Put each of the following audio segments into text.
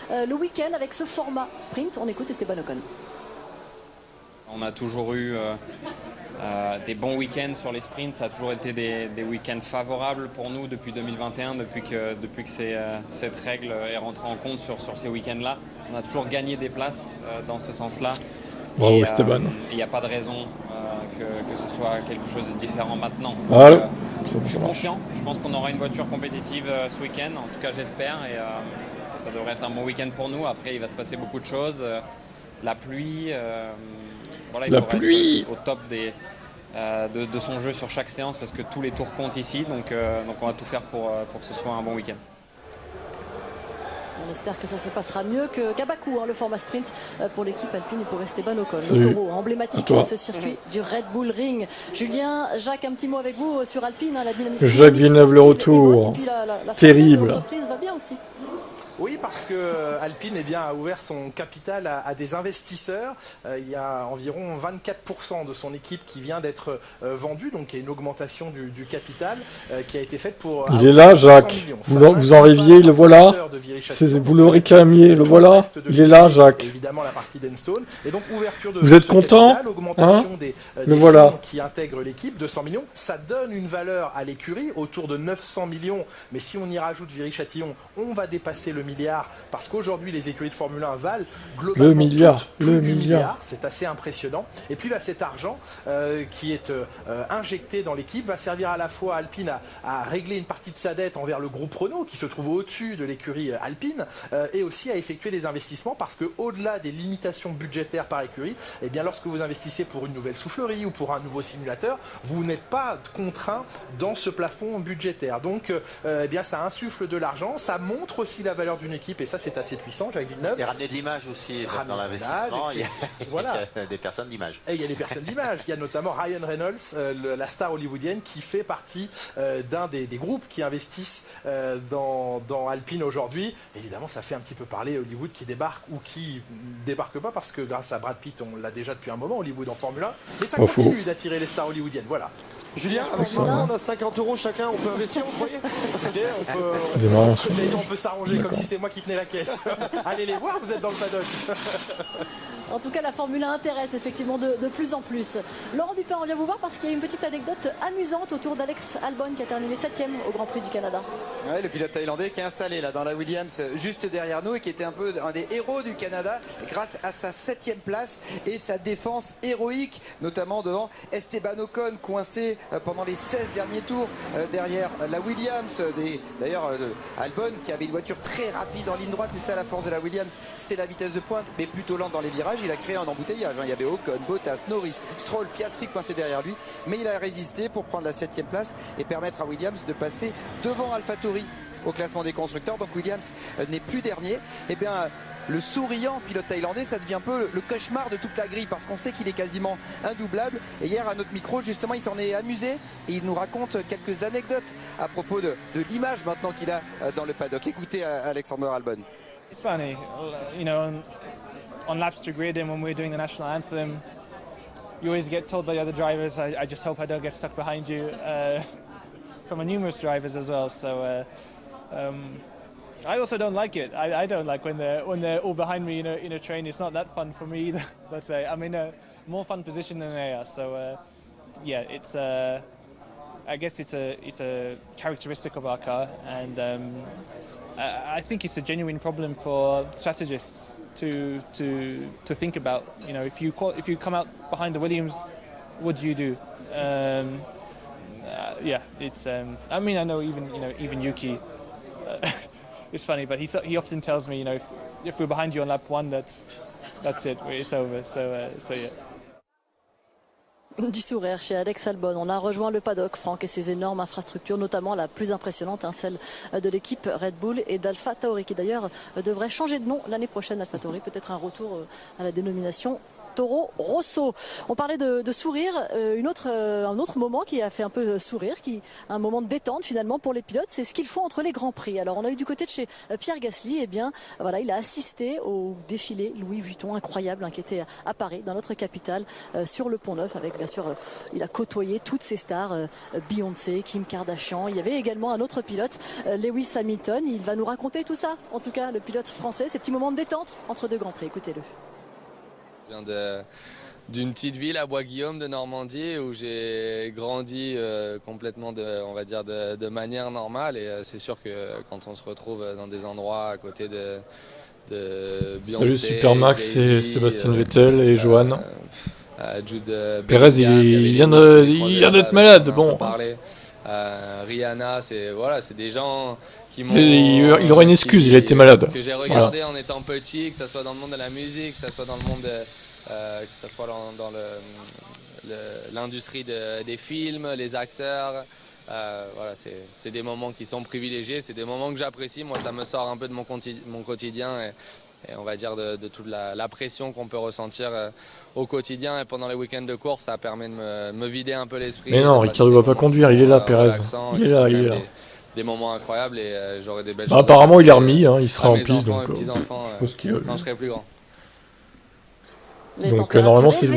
le week-end avec ce format sprint. On écoute Esteban Ocon. On a toujours eu des bons week-ends sur les sprints, ça a toujours été des week-ends favorables pour nous depuis 2021, depuis que cette règle est rentrée en compte sur ces week-ends-là. On a toujours gagné des places dans ce sens-là. Bravo Esteban. Il n'y a pas de raison que ce soit quelque chose de différent maintenant. Donc, je suis confiant, je pense qu'on aura une voiture compétitive ce week-end, en tout cas j'espère, et ça devrait être un bon week-end pour nous. Après il va se passer beaucoup de choses, la pluie, voilà, il faudra être au top de son jeu sur chaque séance parce que tous les tours comptent ici, donc on va tout faire pour que ce soit un bon week-end. On espère que ça se passera mieux qu'à Bakou, le format sprint pour l'équipe alpine et pour Esteban Ocon. Le taureau emblématique de ce circuit du Red Bull Ring. Julien, Jacques, un petit mot avec vous sur Alpine, la dynamique. Jacques Villeneuve, le retour. Terrible. L'entreprise va bien aussi. Oui, parce que Alpine a ouvert son capital à des investisseurs. Il y a environ 24% de son équipe qui vient d'être vendue, donc il y a une augmentation du capital qui a été faite pour... Il est là, Jacques. Vous en rêviez, le voilà. Vous le réclamiez, le voilà. Il est là, Jacques. Évidemment, la partie d'Enstone. Et donc, ouverture de vous êtes content, augmentation des voilà. fonds qui intègrent l'équipe, 200 millions. Ça donne une valeur à l'écurie autour de 900 millions. Mais si on y rajoute Viry-Châtillon, on va dépasser le milliard, parce qu'aujourd'hui les écuries de Formule 1 valent globalement le milliard. C'est assez impressionnant. Et puis cet argent qui est injecté dans l'équipe va servir à la fois à Alpine à régler une partie de sa dette envers le groupe Renault qui se trouve au-dessus de l'écurie Alpine, et aussi à effectuer des investissements, parce que au-delà des limitations budgétaires par écurie, eh bien lorsque vous investissez pour une nouvelle soufflerie ou pour un nouveau simulateur, vous n'êtes pas contraint dans ce plafond budgétaire. Donc ça insuffle de l'argent, ça montre aussi la valeur d'une équipe, et ça c'est assez puissant, Jacques Villeneuve. Et ramener de l'image aussi dans l'investissement, il y a des personnes d'image. Et il y a des personnes d'image, il y a notamment Ryan Reynolds, la star hollywoodienne, qui fait partie d'un des groupes qui investissent dans Alpine aujourd'hui. Évidemment ça fait un petit peu parler Hollywood qui débarque ou qui débarque pas, parce que grâce à Brad Pitt on l'a déjà depuis un moment, Hollywood en Formule 1, mais ça continue d'attirer les stars hollywoodiennes, voilà. Julien, avec on a 50 € chacun, on peut investir, vous croyez? On peut s'arranger comme si c'est moi qui tenais la caisse. Allez les voir, vous êtes dans le paddock. En tout cas, la Formule 1 intéresse effectivement de plus en plus. Laurent Dupin, on vient vous voir parce qu'il y a une petite anecdote amusante autour d'Alex Albon qui a terminé 7e au Grand Prix du Canada. Ouais, le pilote thaïlandais qui est installé là dans la Williams juste derrière nous et qui était un peu un des héros du Canada grâce à sa 7e place et sa défense héroïque, notamment devant Esteban Ocon coincé pendant les 16 derniers tours derrière la Williams. D'ailleurs Albon qui avait une voiture très rapide en ligne droite, et ça la force de la Williams, c'est la vitesse de pointe mais plutôt lente dans les virages. Il a créé un embouteillage, il y avait Ocon, Bottas, Norris, Stroll, Piastri coincé derrière lui, mais il a résisté pour prendre la 7e place et permettre à Williams de passer devant AlphaTauri au classement des constructeurs. Donc Williams n'est plus dernier. Et bien le souriant pilote thaïlandais, ça devient un peu le cauchemar de toute la grille, parce qu'on sait qu'il est quasiment indoublable. Et hier à notre micro justement il s'en est amusé et il nous raconte quelques anecdotes à propos de l'image maintenant qu'il a dans le paddock. Écoutez Alexander Albon. It's funny, you know, on laps to grid, and when we're doing the national anthem, you always get told by the other drivers, I just hope I don't get stuck behind you, from numerous drivers as well. So I also don't like it. I don't like when they're all behind me in a train. It's not that fun for me either. But I'm in a more fun position than they are. So yeah, it's I guess it's a characteristic of our car, and I think it's a genuine problem for strategists to think about. You know, if you come out behind the Williams, what do you do? Yeah, it's. I mean, I know even Yuki. It's funny, but he often tells me, you know, if we're behind you on lap 1, that's it, it's over. So yeah. Du sourire chez Alex Albon. On a rejoint le paddock, Franck, et ses énormes infrastructures, notamment la plus impressionnante, celle de l'équipe Red Bull et d'AlphaTauri, qui d'ailleurs devrait changer de nom l'année prochaine. AlphaTauri, peut-être un retour à la dénomination Toro Rosso. On parlait de sourire, un autre moment qui a fait un peu sourire, un moment de détente finalement pour les pilotes, c'est ce qu'ils font entre les grands prix. Alors on a eu du côté de chez Pierre Gasly, eh bien voilà, il a assisté au défilé Louis Vuitton incroyable qui était à Paris, dans notre capitale, sur le Pont Neuf, avec bien sûr, il a côtoyé toutes ces stars, Beyoncé, Kim Kardashian. Il y avait également un autre pilote, Lewis Hamilton. Il va nous raconter tout ça, en tout cas le pilote français, ces petits moments de détente entre deux grands prix. Écoutez-le. Je viens d'une petite ville à Bois-Guillaume de Normandie où j'ai grandi complètement de manière normale, et c'est sûr que quand on se retrouve dans des endroits à côté de Beyoncé, salut Supermax et Sébastien Vettel et Johan. Pérez il vient d'être malade, bon. Rihanna, c'est des gens qui m'ont. Il aurait une excuse, il a été malade. Que j'ai regardé en étant petit, que ça soit dans le monde de la musique, que ça soit dans le monde que ça soit dans l'industrie des films, les acteurs. C'est des moments qui sont privilégiés, c'est des moments que j'apprécie. Moi, ça me sort un peu de mon quotidien et on va dire de toute la pression qu'on peut ressentir au quotidien, et pendant les week-ends de course, ça permet de me vider un peu l'esprit. Mais non, Ricciardo ne va pas conduire, il est là, Pérez. Il est là. Des moments incroyables, et j'aurai des belles choses. Apparemment, il est remis, il sera en piste, donc quand je serai plus grand. Donc normalement c'est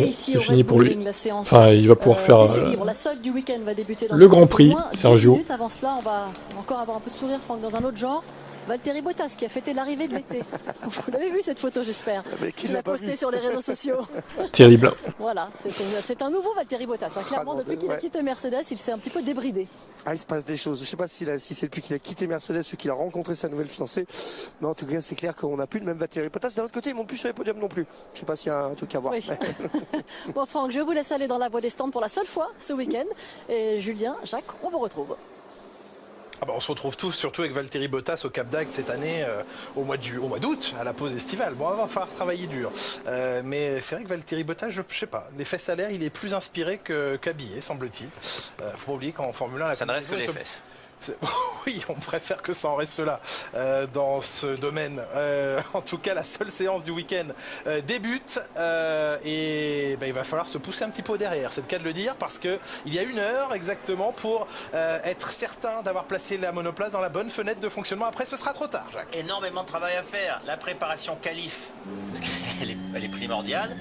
fini pour lui. Enfin, il va pouvoir faire le Grand Prix, Sergio. Avant cela, on va encore avoir un peu de sourire, Franck, dans un autre genre. Valtteri Bottas qui a fêté l'arrivée de l'été. Vous l'avez vu cette photo, j'espère. Il l'a postée sur les réseaux sociaux. Terrible. Voilà, c'est un nouveau Valtteri Bottas. Clairement, depuis qu'il a quitté Mercedes, il s'est un petit peu débridé. Ah, il se passe des choses. Je ne sais pas si c'est depuis qu'il a quitté Mercedes ou qu'il a rencontré sa nouvelle fiancée. Mais en tout cas, c'est clair qu'on n'a plus le même Valtteri Bottas. D'un autre côté, ils ne montent plus sur les podiums non plus. Je ne sais pas s'il y a un truc à voir. Oui. Bon, Franck, je vous laisse aller dans la voie des stands pour la seule fois ce week-end. Et Julien, Jacques, on vous retrouve. On se retrouve tous, surtout avec Valtteri Bottas au Cap d'Agde cette année, au mois d'août, à la pause estivale. Bon, il va falloir travailler dur. Mais c'est vrai que Valtteri Bottas, je sais pas, l'effet salaire, il est plus inspiré qu'habillé, semble-t-il. Faut pas oublier qu'en Formule 1, ça ne reste que les fesses. Oui, on préfère que ça en reste là dans ce domaine. En tout cas, la seule séance du week-end débute et il va falloir se pousser un petit peu derrière. C'est le cas de le dire, parce qu'il y a 1 heure exactement pour être certain d'avoir placé la monoplace dans la bonne fenêtre de fonctionnement. Après, ce sera trop tard, Jacques. Énormément de travail à faire. La préparation qualif, parce qu'elle est primordiale.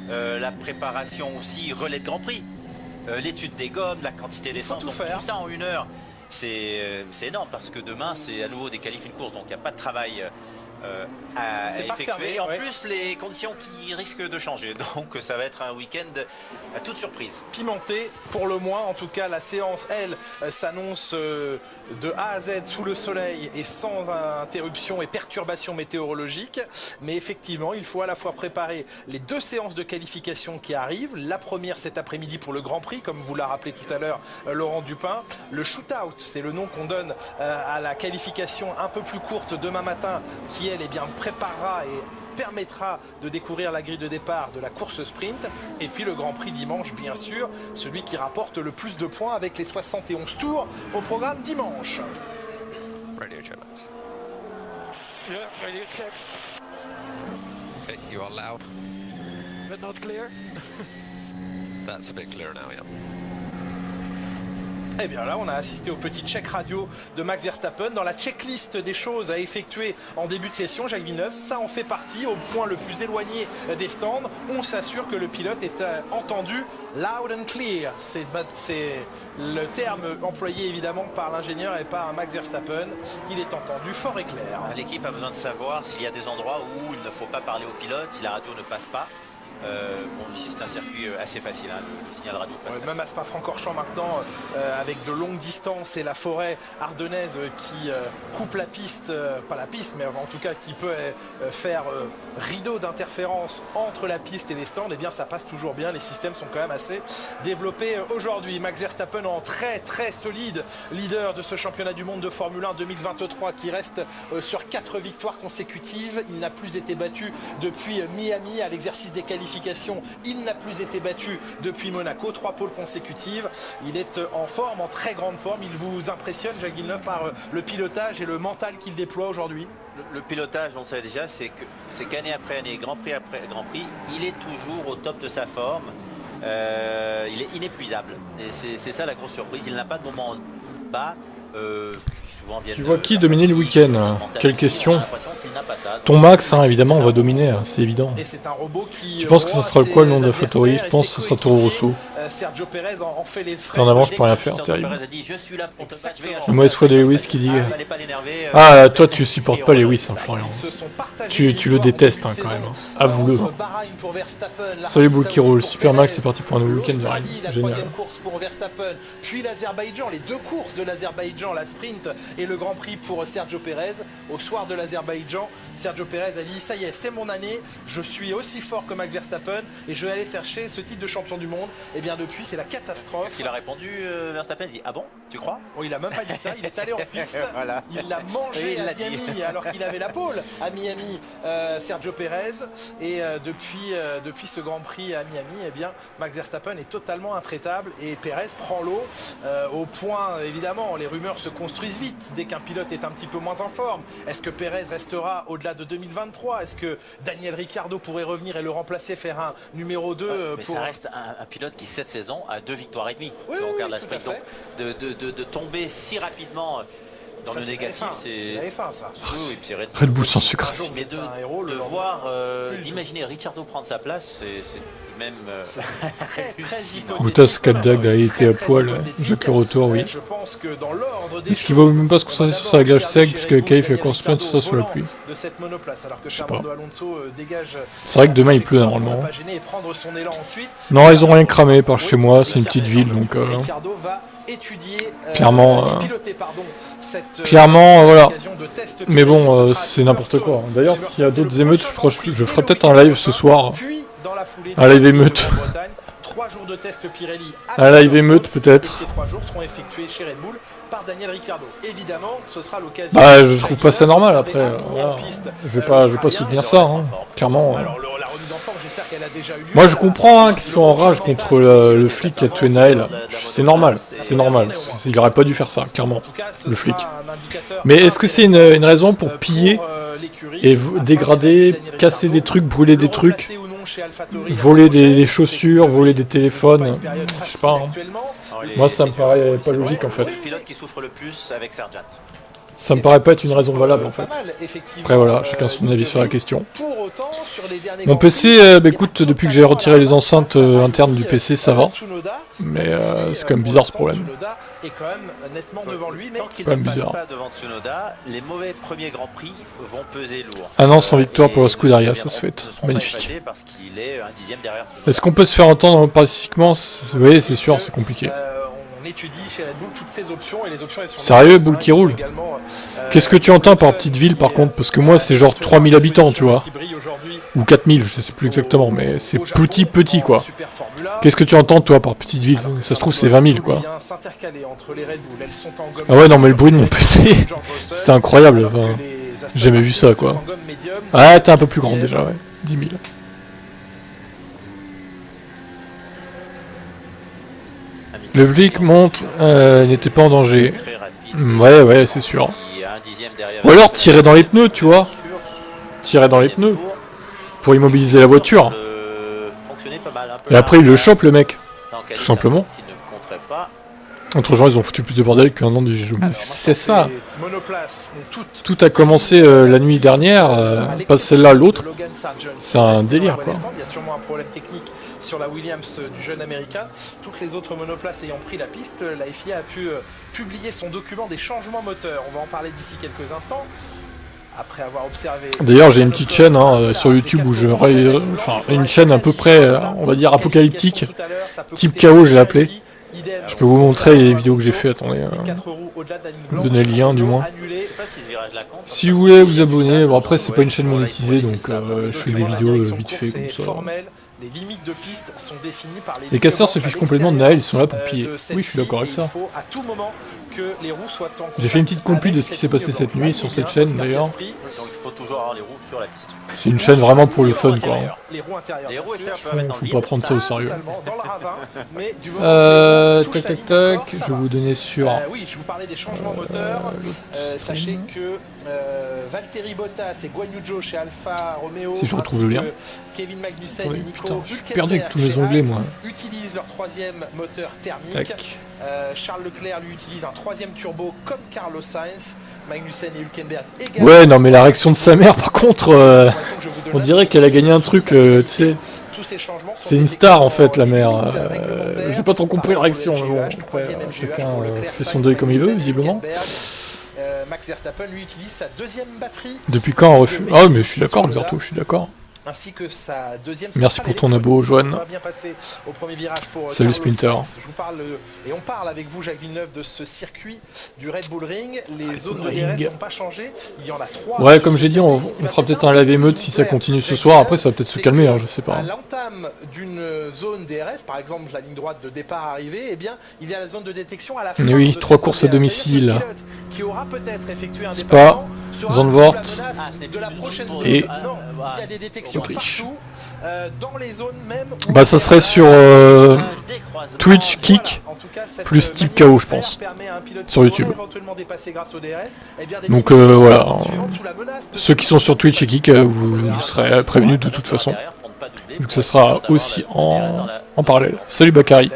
La préparation aussi relais de Grand Prix. L'étude des gommes, la quantité d'essence, tout ça en 1 heure. C'est énorme, parce que demain c'est à nouveau des qualifs, une course, donc il n'y a pas de travail à effectuer. Fermé, et en plus les conditions qui risquent de changer, donc ça va être un week-end à toute surprise. Pimenté pour le moins, en tout cas la séance elle s'annonce de A à Z sous le soleil et sans interruption et perturbation météorologique, mais effectivement il faut à la fois préparer les 2 séances de qualification qui arrivent. La première cet après-midi pour le Grand Prix, comme vous l'a rappelé tout à l'heure Laurent Dupin. Le shootout, c'est le nom qu'on donne à la qualification un peu plus courte demain matin, qui elle préparera et permettra de découvrir la grille de départ de la course sprint. Et puis le Grand Prix dimanche, bien sûr, celui qui rapporte le plus de points avec les 71 tours au programme dimanche. Radio check. Yeah, radio check. Okay, you are loud. But not clear. That's a bit clearer now, yeah. Eh bien là, on a assisté au petit check radio de Max Verstappen. Dans la checklist des choses à effectuer en début de session, Jacques Villeneuve, ça en fait partie. Au point le plus éloigné des stands, on s'assure que le pilote est entendu loud and clear. C'est le terme employé évidemment par l'ingénieur et par Max Verstappen. Il est entendu fort et clair. L'équipe a besoin de savoir s'il y a des endroits où il ne faut pas parler au pilote, si la radio ne passe pas. Ici c'est un circuit assez facile, le signal radio passe. Même à Spa-Francorchamps maintenant, avec de longues distances et la forêt ardennaise qui coupe la piste, pas la piste, mais en tout cas qui peut faire rideau d'interférence entre la piste et les stands, et bien ça passe toujours bien. Les systèmes sont quand même assez développés aujourd'hui. Max Verstappen en très très solide leader de ce championnat du monde de Formule 1 2023 qui reste sur 4 victoires consécutives. Il n'a plus été battu depuis Miami à l'exercice des qualification. Il n'a plus été battu depuis Monaco, 3 pôles consécutives. Il est en forme, en très grande forme. Il vous impressionne, Jacques Villeneuve, par le pilotage et le mental qu'il déploie aujourd'hui? Le pilotage, on sait déjà, c'est qu'année après année, Grand Prix après Grand Prix, il est toujours au top de sa forme. Il est inépuisable. Et c'est ça la grosse surprise. Il n'a pas de moment bas. Tu vois qui dominer le week-end? Quelle question? Ton Max, hein, évidemment, on va dominer, hein, c'est évident. Tu penses que ça sera quoi le nom de la favori? Je pense que ce sera Toro Rosso. Sergio Perez en fait les frais. En avant, je peux rien faire, terrible. La mauvaise foi de Lewis qui dit... Ah, toi, tu supportes pas Lewis, hein, Florian. Tu le détestes, hein, quand même. Avoue-le. Salut Bull qui roule. Super Max, c'est parti pour un nouveau week-end de rallye. Génial. Course pour Verstappen, puis l'Azerbaïdjan, les 2 courses de l'Azerbaïdjan, la sprint et le Grand Prix pour Sergio Perez. Au soir de l'Azerbaïdjan, Sergio Perez a dit ça y est, c'est mon année, je suis aussi fort que Max Verstappen et je vais aller chercher ce titre de champion du monde. Et bien depuis, c'est la catastrophe. Il a répondu Verstappen, il dit ah bon, tu crois? Oh, il a même pas dit ça, il est allé en piste. Voilà. Il l'a mangé à Miami alors qu'il avait la pole à Miami, Sergio Perez. Et depuis ce Grand Prix à Miami, eh bien Max Verstappen est totalement intraitable et Perez prend l'eau au point, évidemment, les rumeurs se construisent vite dès qu'un pilote est un petit peu moins en forme. Est-ce que Perez restera au-delà de 2023? Est-ce que Daniel Ricciardo pourrait revenir et le remplacer, faire un numéro 2 mais ça reste un pilote qui cette saison a 2 victoires et demie. Oui, si on regarde la tout sprint, de tomber si rapidement dans le négatif, c'est la F1 ça. Oui, puis Red Bull sans sucre. Mais d'imaginer Ricciardo prendre sa place, c'est même très Bottas, Capdag a été à poil, Jacques le retour, oui. Est-ce qu'il va même pas se concentrer sur sa réglage sec, puisque Kay fait la course pleine, tout ça sur la pluie? Je sais pas. C'est vrai que demain il pleut normalement. Non, ils ont rien cramé par chez moi, c'est une petite ville, donc clairement, voilà. Mais bon, c'est n'importe quoi. D'ailleurs, s'il y a d'autres émeutes, je ferai peut-être un live ce soir. Un live émeute. Un live émeute peut-être. Ces 3 jours seront effectués chez Red Bull par Daniel Ricciardo. Évidemment, ce sera l'occasion. Bah, je trouve pas ça normal après. Voilà. Je vais pas soutenir ça, hein. Clairement. Moi, je comprends hein, qu'ils soient en rage contre le flic qui a tué Naël. C'est normal, c'est normal. Il aurait pas dû faire ça, clairement, le flic. Mais est-ce que c'est une raison pour piller et dégrader, casser des trucs, brûler des trucs, voler des chaussures, voler des téléphones? Je sais pas. Hein. Moi, ça me paraît pas logique en fait. Ça me paraît pas être une raison valable en fait. Après voilà, chacun son avis sur la question. Mon PC, bah, écoute, depuis que j'ai retiré les enceintes internes du PC, ça va. Mais c'est quand même bizarre ce problème. Est quand même nettement devant lui, mais tant qu'il ne passe pas devant Tsunoda, les mauvais premiers Grands Prix vont peser lourd. Un an sans victoire pour la Scuderia, ça se fait. Magnifique. Est-ce qu'on peut se faire entendre pacifiquement? Oui, c'est sûr, c'est compliqué. On étudie chez Red Bull toutes ces options et les options elles sont sérieux, Bull qui roule. Qu'est-ce que tu entends par petite ville par contre? Parce que moi c'est genre 3000 habitants, tu vois. Ou 4000, je sais plus exactement, mais c'est petit quoi. Qu'est-ce que tu entends toi par petite ville? Ça se trouve c'est 20 000 quoi. Ah ouais non mais le bruit de mon PC, c'était incroyable, enfin, j'ai jamais vu ça quoi. Ah t'es un peu plus grand déjà, ouais, 10 000. Le flic monte, n'était pas en danger. Ouais, c'est sûr. Ou alors tirer dans les pneus, tu vois. Tirer dans les pneus. Pour immobiliser la voiture. Et après il le chope le mec. Tout simplement. Entre gens ils ont foutu plus de bordel qu'un an de jeu. C'est ça. Tout a commencé la nuit dernière, pas celle-là, l'autre. C'est un délire quoi. Il y a sûrement un problème technique sur la Williams du jeune américain. Toutes les autres monoplaces ayant pris la piste, la FIA a pu publier son document des changements moteurs. On va en parler d'ici quelques instants. Après avoir observé... D'ailleurs j'ai une petite chaîne hein, sur YouTube où je... Enfin une chaîne à peu près, on va dire apocalyptique. Type KO je l'ai appelé. Je peux vous montrer les vidéos que j'ai fait, attendez. Vous donner le lien du moins. Si vous voulez vous abonner, bon après c'est pas une chaîne monétisée donc je fais des vidéos vite fait comme ça. les limites de piste sont définies par les casseurs se fichent complètement de Naël, ils sont là pour piller. Oui, je suis d'accord avec ça. Il faut à tout moment que les roues soient en J'ai fait une petite compil de ce qui s'est passé cette nuit sur cette chaîne d'ailleurs. Donc il faut toujours avoir les roues sur la piste. C'est une chaîne vraiment pour le fun quoi. Les roues intérieures. Les roues extérieures, peuvent mettre dans le Faut pas prendre ça au sérieux. Dans le ravin, mais du moment tac, je vais vous donner sur... oui, je vous parlais des changements moteurs. Sachez que Valtteri Bottas et Guan Yu Zhou chez Alfa Romeo, si je retrouve le lien. Kevin Magnussen et Nico putain, je suis perdu avec tous mes onglets moi. Utilisent leur troisième moteur thermique. Charles Leclerc lui utilise un troisième turbo comme Carlos Sainz. Magnussen et Hülkenberg également. Ouais, non mais la réaction de sa mère par contre, on dirait qu'elle a gagné un truc, tu sais. C'est une star en fait la mère. J'ai pas trop compris la réaction, mais bon, après, chacun fait son deuil comme il veut visiblement. Max Verstappen lui utilise sa deuxième batterie. Depuis quand on refuse... Ah mais je suis d'accord Xerto, je suis d'accord. Ainsi que sa deuxième. Merci pour ton abo, Joanne. Salut Splinter. Je vous parle et on parle avec vous, Jacques Villeneuve, de ce circuit du Red Bull Ring. Les zones de DRS n'ont pas changé. Il y en a 3. Ouais, comme j'ai dit, on fera peut-être un lave-émeute si ça continue ce soir. Après, ça va peut-être se calmer, hein, je sais pas. À l'entame d'une zone DRS, par exemple la ligne droite de départ-arrivée, eh bien, il y a la zone de détection à la fin. Oui, 3 courses à domicile. Qui aura peut-être effectué un Spa, Zandvoort et il y a des détections partout, dans les zones même où bah ça serait sur Twitch Kick plus Steve KO je pense sur YouTube. Donc voilà, ceux qui sont sur Twitch et Kick vous serez prévenus de toute façon vu que ce sera aussi en parallèle. Salut Bakary.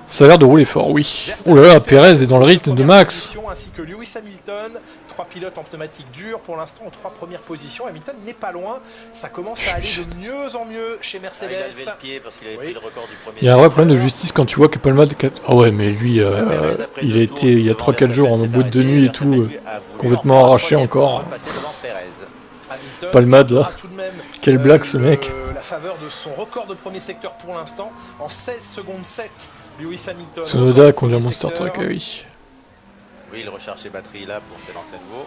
Ça a l'air de rouler fort, oui. Oh là là, Perez est dans le rythme de Max. Ainsi que Lewis Hamilton, 3 pilotes en pneumatique dure pour l'instant aux 3 premières positions. Hamilton n'est pas loin, ça commence à aller de mieux en mieux chez Mercedes. Il a levé le pied parce qu'il avait pris le record du premier. Il y a un vrai problème de justice quand tu vois que Palma... Ah ouais, mais lui, il a été il y a 3-4 jours en boîte de nuit et tout, complètement arraché encore. Palmade là, quelle blague ce mec. La faveur de son record de premier secteur pour l'instant en 16 secondes 7. Lewis Hamilton. Sonoda conduit un Monster Truck, oui. Oui, il recherche ses batteries là pour se lancer à nouveau.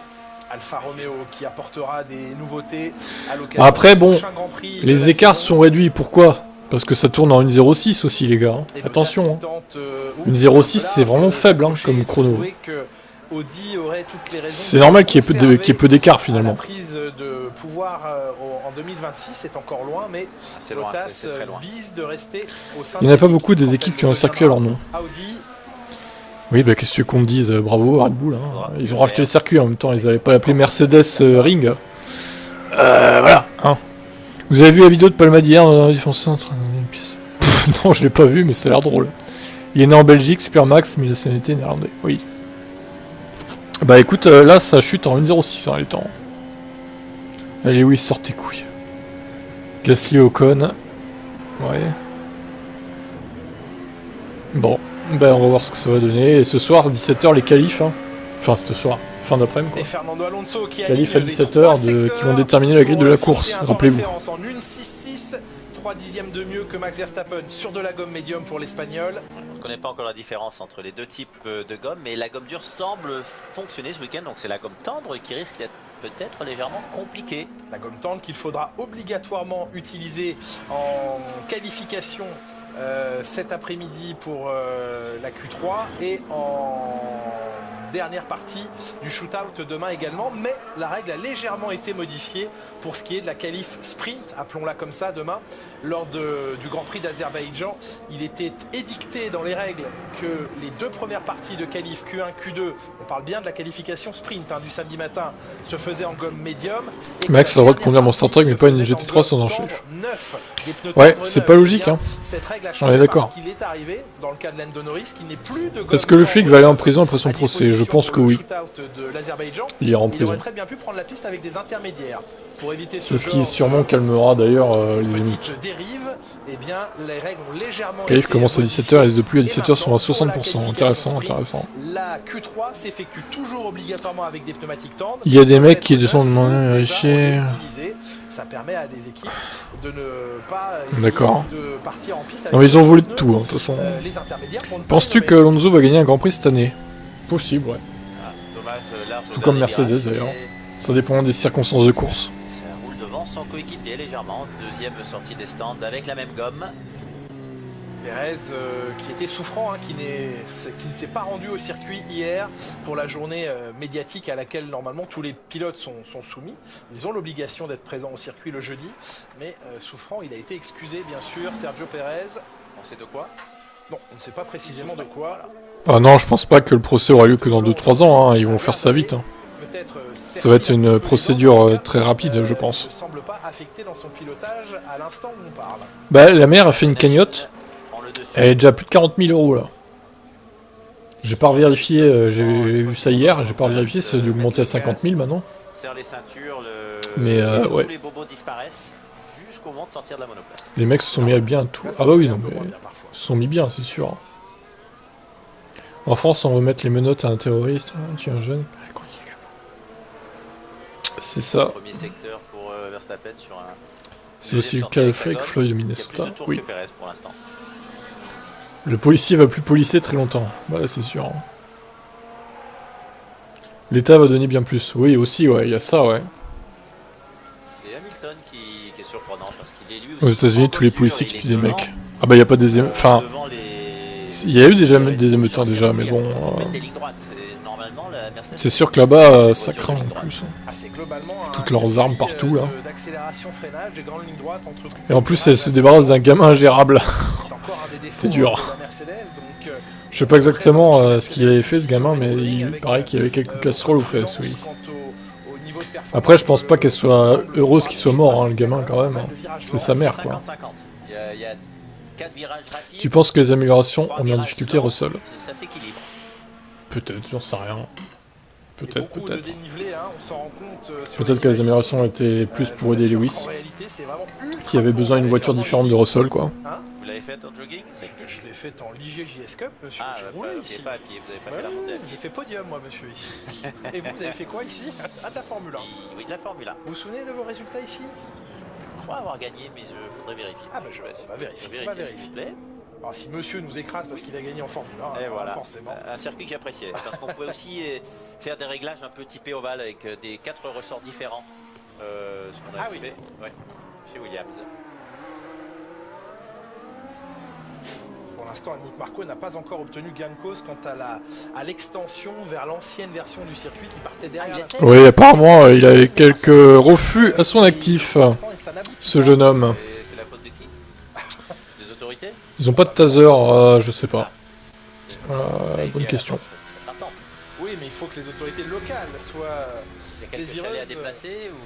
Alfa Romeo qui apportera des nouveautés à l'occasion. Après, bon, les écarts sont réduits. Pourquoi? Parce que ça tourne en 1.06 aussi, les gars. Attention. Hein. 1.06, c'est vraiment faible hein, comme chrono. C'est normal qu'il y ait peu d'écart finalement. La prise de pouvoir en 2026 est encore loin, mais Bottas vise de rester au sein. Il n'y en a pas beaucoup des équipes qui ont un circuit à leur nom. Oui, bah qu'est-ce qu'on te dise, bravo Red Bull. Hein. Ils ont racheté le circuit en même temps, ils n'avaient pas appelé Mercedes Ring. Voilà. Hein. Vous avez vu la vidéo de Palma d'hier dans la défense en train de une pièce. Non, je l'ai pas vu, mais ça a l'air drôle. Il est né en Belgique, Super Max, mais il a nationalité néerlandais. Oui. Bah écoute, là ça chute en 1.06 hein, les temps. Allez oui, sort tes couilles. Gasly Ocon. Ouais. Bon, bah on va voir ce que ça va donner. Et ce soir, 17h les qualifs. Hein. Enfin ce soir, fin d'après-midi quoi. Qualifs à 17h qui vont déterminer la grille de la course, rappelez-vous. 3 dixièmes de mieux que Max Verstappen sur de la gomme médium pour l'Espagnol. On ne connaît pas encore la différence entre les deux types de gomme, mais la gomme dure semble fonctionner ce week-end, donc c'est la gomme tendre qui risque d'être peut-être légèrement compliquée. La gomme tendre qu'il faudra obligatoirement utiliser en qualification cet après-midi pour la Q3 et en dernière partie du shootout demain également, mais la règle a légèrement été modifiée pour ce qui est de la qualif sprint, appelons-la comme ça, demain. Lors du Grand Prix d'Azerbaïdjan, il était édicté dans les règles que les 2 premières parties de qualif Q1, Q2, on parle bien de la qualification sprint hein, du samedi matin, se faisaient en gomme médium. Max a le droit de conduire Monster Truck mais pas une GT3 sans un chef. Ouais, c'est pas logique hein. On est d'accord. Est-ce que le flic va aller en prison après son procès? Je pense que oui. Il ira en prison. C'est ce qui sûrement calmera d'ailleurs les émeutes. Qualif commence à 17h et de plus à 17h sont à 60%. Intéressant, intéressant. La Q3 s'effectue toujours obligatoirement avec des pneumatiques tendres. Il y a des mecs qui descendent demander vérifier. Ça permet à des équipes de ne pas de partir en piste. Non mais ils ont volé de tout, hein, de toute façon. Penses-tu que Alonso va gagner un Grand Prix cette année? Possible, ouais. Tout comme Mercedes d'ailleurs. Ça dépend des circonstances de course. C'est un roule devant devance son coéquipier légèrement. Deuxième sortie des stands avec la même gomme. Pérez qui était souffrant, hein, qui ne s'est pas rendu au circuit hier pour la journée médiatique à laquelle normalement tous les pilotes sont soumis. Ils ont l'obligation d'être présents au circuit le jeudi, mais souffrant, il a été excusé bien sûr. Sergio Pérez, on sait de quoi? Non, on ne sait pas précisément de quoi. Ah non, je pense pas que le procès aura lieu que dans 2-3 ans, hein. Ils vont faire ça vite. Hein. Ça va être une procédure très rapide, je pense. Ne semble pas affecté dans son pilotage à l'instant où on parle. Bah, la mère a fait une cagnotte. Elle est déjà à plus de 40 000 euros là. J'ai pas revérifié, j'ai vu ça hier, j'ai pas revérifié, ça a dû augmenter à 50 000 maintenant. Mais ouais. Les bobos disparaissent jusqu'au moment de sortir de la monoplace. Les mecs se sont mis bien tout. Ah bah oui, non, mais ils se sont mis bien, c'est sûr. En France, on veut mettre les menottes à un terroriste, tuer un jeune. C'est ça. Premier secteur pour Verstappen sur un. C'est aussi le cas avec Floyd de Minnesota. Oui. Pour l'instant. Le policier va plus policer très longtemps. Voilà, c'est sûr. L'État va donner bien plus. Oui, aussi, ouais, il y a ça, ouais. C'est Hamilton qui est surprenant parce qu'il est lui aussi. Aux États-Unis, tous les policiers qui tuent des mecs. Ah bah, il y a pas des enfin, il y a eu des émeuteurs déjà, mais bon. C'est sûr que là-bas, ça craint en plus. Toutes leurs armes partout, là. Et en plus, elles se débarrassent d'un gamin ingérable. C'est dur. Je sais pas exactement ce qu'il avait fait, ce gamin, mais il paraît qu'il avait quelques casseroles aux fesses, oui. Après, je pense pas qu'elle soit heureuse qu'il soit mort, hein, le gamin, quand même. Hein. C'est sa mère, quoi. Tu penses que les améliorations ont mis en difficulté Russell? Peut-être, j'en sais rien. Peut-être. Peut-être que les améliorations étaient plus pour aider Lewis, qui avait besoin d'une voiture différente de Russell, quoi. Vous l'avez fait en jogging? Je l'ai fait en Ligier JS Cup, monsieur. Ah, j'ai roulé ici. Pas à pied, vous avez pas fait la montée à pied. J'ai fait podium, moi, monsieur. Et vous avez fait quoi ici? Ah, de la Formule 1. Oui, de la Formule 1. Vous vous souvenez de vos résultats ici? Je crois avoir gagné, mais il faudrait vérifier. Ah, bah, je vais vérifier. S'il vous plaît. Alors, si monsieur nous écrase parce qu'il a gagné en Formule 1, et voilà, forcément. Un circuit que j'appréciais, parce qu'on pouvait aussi faire des réglages un peu typés ovales avec des 4 ressorts différents. Ce qu'on avait fait chez Williams. Pour l'instant, Helmut Marko n'a pas encore obtenu gain de cause quant à l'extension vers l'ancienne version du circuit qui partait derrière. Oui, apparemment, il avait quelques refus à son actif, ce jeune homme. C'est la faute de qui? Des autorités? Ils ont pas de taser, je sais pas. Bonne question. Oui, mais il faut que les autorités locales soient désireuses. À déplacer ou...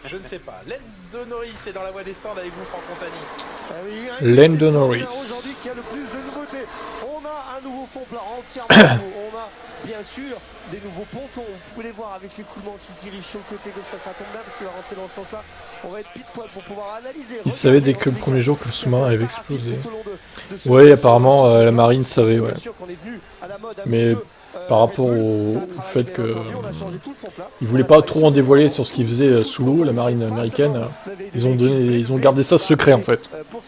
je ne sais pas. Lando Norris est dans la voie des stands avec vous, Franck Montagny. Lando Norris. Aujourd'hui, qui a le plus de nouveautés. On a un nouveau fond plat entièrement nouveau. On a bien sûr des nouveaux pontons. Vous pouvez les voir avec l'écoulement qui se dirige sur le côté gauche. Ça tombe bien parce qu'il va rentrer dans ce sens-là. On va être pile poil pour pouvoir analyser. Il savait dès que le premier jour que le sous-marin avait explosé. Oui, apparemment, la marine savait, ouais. Mais par rapport au fait que ils voulaient pas trop en dévoiler sur ce qu'ils faisaient sous l'eau, la marine américaine, ils ont gardé ça secret en fait. Pour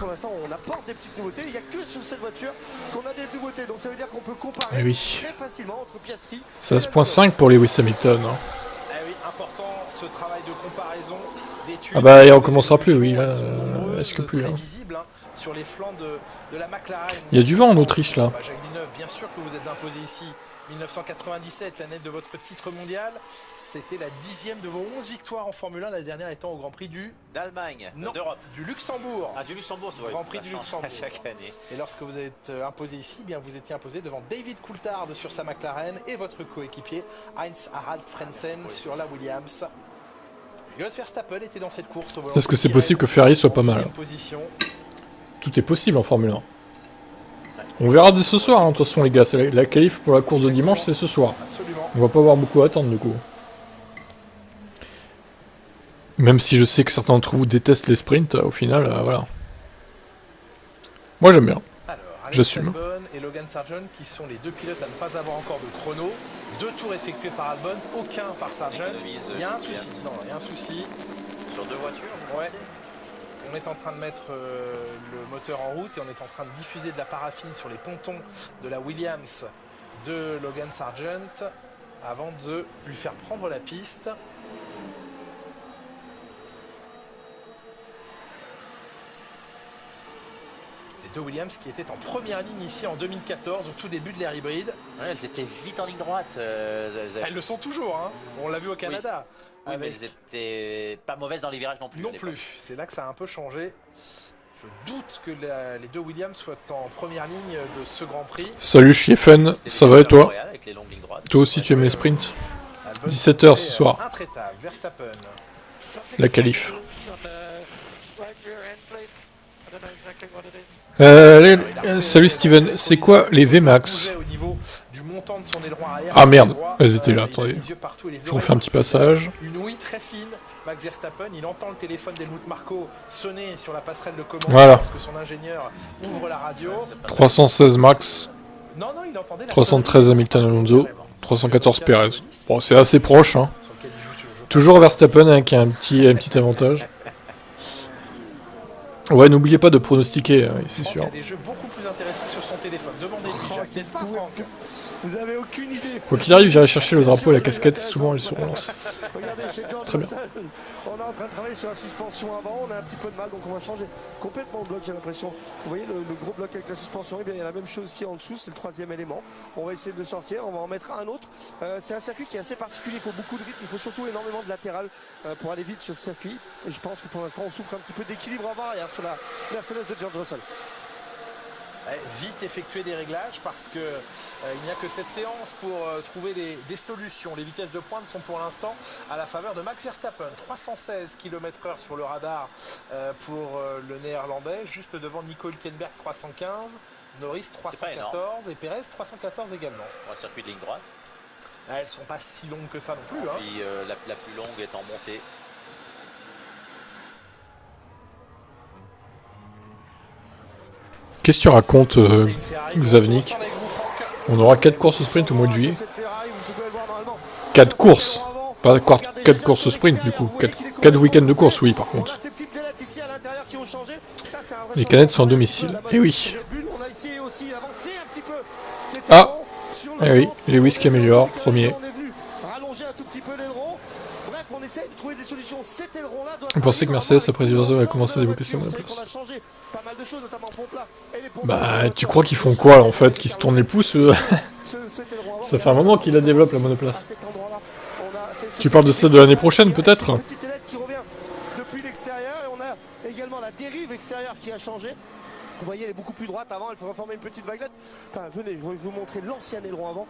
l'instant, on apporte des petites nouveautés. Il n'y a que sur cette voiture qu'on a des nouveautés, donc ça veut dire qu'on peut comparer très facilement entre Piastri. 16.5 pour Lewis Hamilton. Hein. Oui, important ce travail de comparaison. Ah bah il recommencera plus, oui là, est-ce que plus. Hein. Sur les flancs de la McLaren. Il y a du vent en Autriche là. Jacques Villeneuve, bien sûr que vous êtes imposé ici. 1997, l'année de votre titre mondial. C'était la 10e de vos 11 victoires en Formule 1, la dernière étant au Grand Prix d'Allemagne, d'Europe, du Luxembourg. Ah, du Luxembourg, c'est vrai. Grand Prix du Luxembourg. Chaque année. Et lorsque vous êtes imposé ici, bien vous étiez imposé devant David Coulthard sur sa McLaren et votre coéquipier Heinz Harald Frentzen sur la Williams. Jos Verstappen était dans cette course. Est-ce que c'est possible que Ferrari soit pas mal? Tout est possible en Formule 1. On verra dès ce soir, hein, de toute façon les gars, la qualif pour la course de dimanche c'est ce soir. On va pas avoir beaucoup à attendre du coup. Même si je sais que certains d'entre vous détestent les sprints, au final, voilà. Moi j'aime bien. J'assume. Et Logan Sargent qui sont les deux pilotes à ne pas avoir encore de chrono. 2 tours effectués par Albon, aucun par Sargent. Il y a un souci. Non, il y a un souci. Sur 2 voitures? Ouais. On est en train de mettre le moteur en route et on est en train de diffuser de la paraffine sur les pontons de la Williams de Logan Sargent avant de lui faire prendre la piste. deux Williams qui étaient en première ligne ici en 2014, au tout début de l'ère hybride. Ouais, elles étaient vite en ligne droite. Elles le sont toujours, hein. On l'a vu au Canada. Oui, mais elles étaient pas mauvaises dans les virages non plus. Non plus, c'est là que ça a un peu changé. Je doute que les deux Williams soient en première ligne de ce Grand Prix. Salut Schieffen, ça va et toi? Toi aussi tu aimes les sprints? 17h ce soir. Intraitable, Verstappen. La qualif. Salut Steven, c'est quoi les VMAX? Ah merde, elles étaient là, attendez. Je refais un petit passage. Une ouïe très fine, Max Verstappen, il entend le téléphone d'Helmut Marko sonner sur la passerelle de commande parce que son ingénieur ouvre la radio. 316 Max. Non, il entendait 313 Hamilton Alonso. 314 Perez. Bon, c'est assez proche, hein. Toujours Verstappen avec un petit avantage. Ouais, n'oubliez pas de pronostiquer, c'est sûr. Il y a des jeux beaucoup plus intéressants sur son téléphone. Demandez-lui, Jacques, n'est-ce pas, Franck? Vous avez aucune idée. Quoi qu'il arrive, j'irai chercher le drapeau et la casquette, souvent elle se relance. Très bien. On est en train de travailler sur la suspension avant, on a un petit peu de mal, donc on va changer complètement le bloc, j'ai l'impression. Vous voyez le gros bloc avec la suspension, et bien il y a la même chose qui est en dessous, c'est le troisième élément. On va essayer de le sortir, on va en mettre un autre. C'est un circuit qui est assez particulier, il faut beaucoup de rythme, il faut surtout énormément de latéral pour aller vite sur ce circuit. Et je pense que pour l'instant on souffre un petit peu d'équilibre avant arrière sur la Mercedes de George Russell. Vite effectuer des réglages parce que il n'y a que cette séance pour trouver des solutions. Les vitesses de pointe sont pour l'instant à la faveur de Max Verstappen. 316 km/h sur le radar pour le néerlandais, juste devant Nico Hülkenberg 315, Norris 314 et Perez 314 également. Pour un circuit de ligne droite. Elles sont pas si longues que ça non plus. Hein. Puis la plus longue est en montée. Qu'est-ce que tu racontes, Xavnik? On aura 4 courses au sprint au mois de juillet. 4 courses, pas 4 courses au sprint du coup. 4 week-ends de course, oui, par contre. Les canettes sont à domicile. Eh oui. Ah, eh oui, Lewis qui améliore, premier. Vous pensez que Mercedes, après Diverso, va commencer à développer sa monoplace? Bah, tu crois qu'ils font quoi, là, en fait? Qu'ils se tournent les pouces Ça fait un moment qu'ils la développent, la monoplace. Tu parles de ça de l'année prochaine, peut-être? Depuis l'extérieur, et on a également la dérive extérieure qui a changé. Vous voyez, elle est beaucoup plus droite avant, elle faut reformer une petite vaguelette. Enfin, venez, je vais vous montrer l'ancien aileron avant.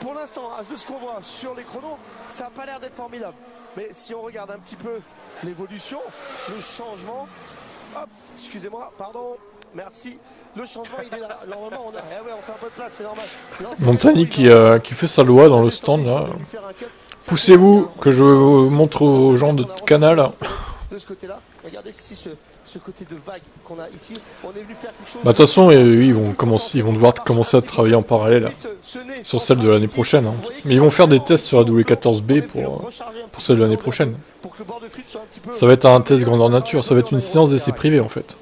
Pour l'instant, de ce qu'on voit sur les chronos, ça n'a pas l'air d'être formidable. Mais si on regarde un petit peu l'évolution, le changement... Hop, excusez-moi, pardon, merci. Le changement, il est là. Normalement, on fait un peu de place, c'est normal. Montagny qui fait sa loi dans le stand, là. Poussez-vous, que je montre aux gens de Canal. De ce côté-là, regardez si ce côté de vague qu'on a ici, on est venu faire quelque chose... Bah, de toute façon, ils vont devoir commencer à travailler en parallèle sur celle de l'année prochaine. Hein. Mais ils vont faire des tests sur la W14B pour celle de l'année prochaine. Ça va être un test grandeur nature, ça va être une séance d'essai privé en fait.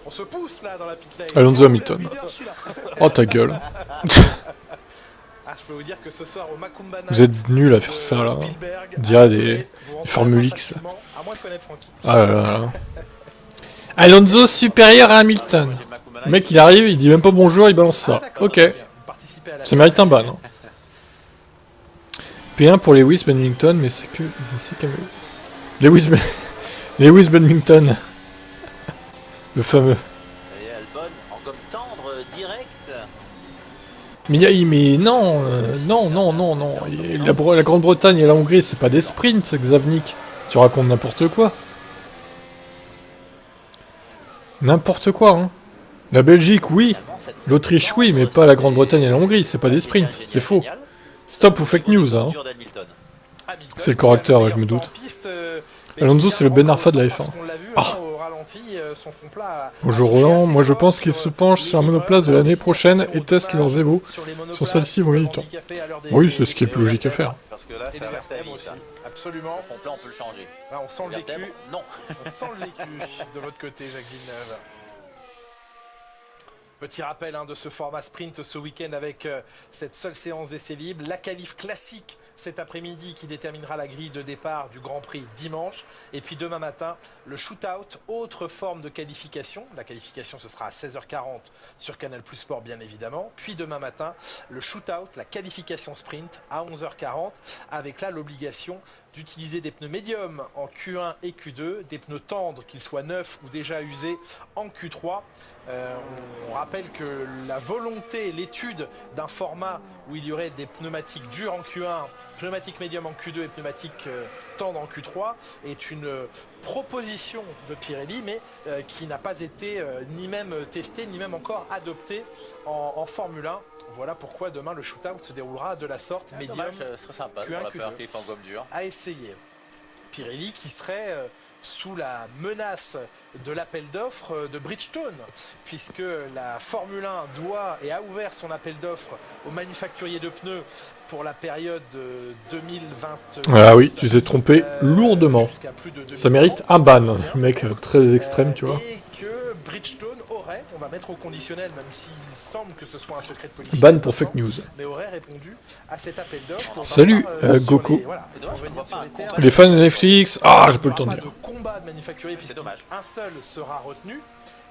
On se pousse là dans la pit lane. Alonso Hamilton. Oh ta gueule. Je peux vous dire que ce soir au Macumba Night, vous êtes nuls à faire ça là. On dirait des Formule X. Ah là là là. Alonso supérieur à Hamilton. Le mec il arrive, il dit même pas bonjour, il balance ça. Ok. Ça mérite un ban. Hein. P1 pour Lewis Badminton, mais c'est que les essais camions. Lewis Badminton. Le fameux. Et Albon en gomme tendre, direct. Mais non, non. La Grande-Bretagne et la Hongrie, c'est pas des sprints, Xavnik. Tu racontes n'importe quoi. N'importe quoi, hein. La Belgique, oui. L'Autriche, oui, mais pas la Grande-Bretagne et la Hongrie, c'est pas des sprints, c'est faux. Stop aux fake news, hein. C'est le correcteur, ouais, je me doute. Alonso, c'est le Ben Arfa de la F1. Ah. Bonjour Roland, moi je pense qu'ils se penchent sur la monoplace de l'année prochaine et testent leurs Evo. Sur celle-ci, vont gagner du temps. Oui, c'est ce qui est le plus logique à faire. Parce que là, ça reste à vie, ça. Absolument. Fond plat, on peut le changer. Là, on sent le vécu. Non. On sent le vécu de votre côté, Jacques Villeneuve. Petit rappel de ce format sprint ce week-end avec cette seule séance d'essais libres. La qualif classique cet après-midi qui déterminera la grille de départ du Grand Prix dimanche. Et puis demain matin, le shootout, autre forme de qualification. La qualification, ce sera à 16h40 sur Canal Plus Sport, bien évidemment. Puis demain matin, le shootout, la qualification sprint à 11h40, avec là l'obligation d'utiliser des pneus médiums en Q1 et Q2, des pneus tendres, qu'ils soient neufs ou déjà usés, en Q3. On rappelle que la volonté, l'étude d'un format où il y aurait des pneumatiques durs en Q1, pneumatiques médiums en Q2 et pneumatiques tendres en Q3 est une proposition de Pirelli, mais qui n'a pas été ni même testée, ni même encore adoptée en Formule 1. Voilà pourquoi demain le shootout se déroulera de la sorte, médium, ce serait sympa Q1, pour la Q2, en gomme dure. à essayer. Pirelli qui serait sous la menace de l'appel d'offres de Bridgestone, puisque la Formule 1 doit et a ouvert son appel d'offres aux manufacturiers de pneus pour la période 2026. Ah oui, tu t'es trompé lourdement. Ça mérite un ban, mec très extrême, tu vois. Et que Bridgestone aurait, on va mettre au conditionnel, même s'il semble que ce soit un secret de police. Ban pour fake news. Mais aurait répondu à cet appel d'offres. Salut, Goku. Les, les fans de Netflix, j'ai pas le temps de dire. Combat de manufacturier, puisque un seul sera retenu,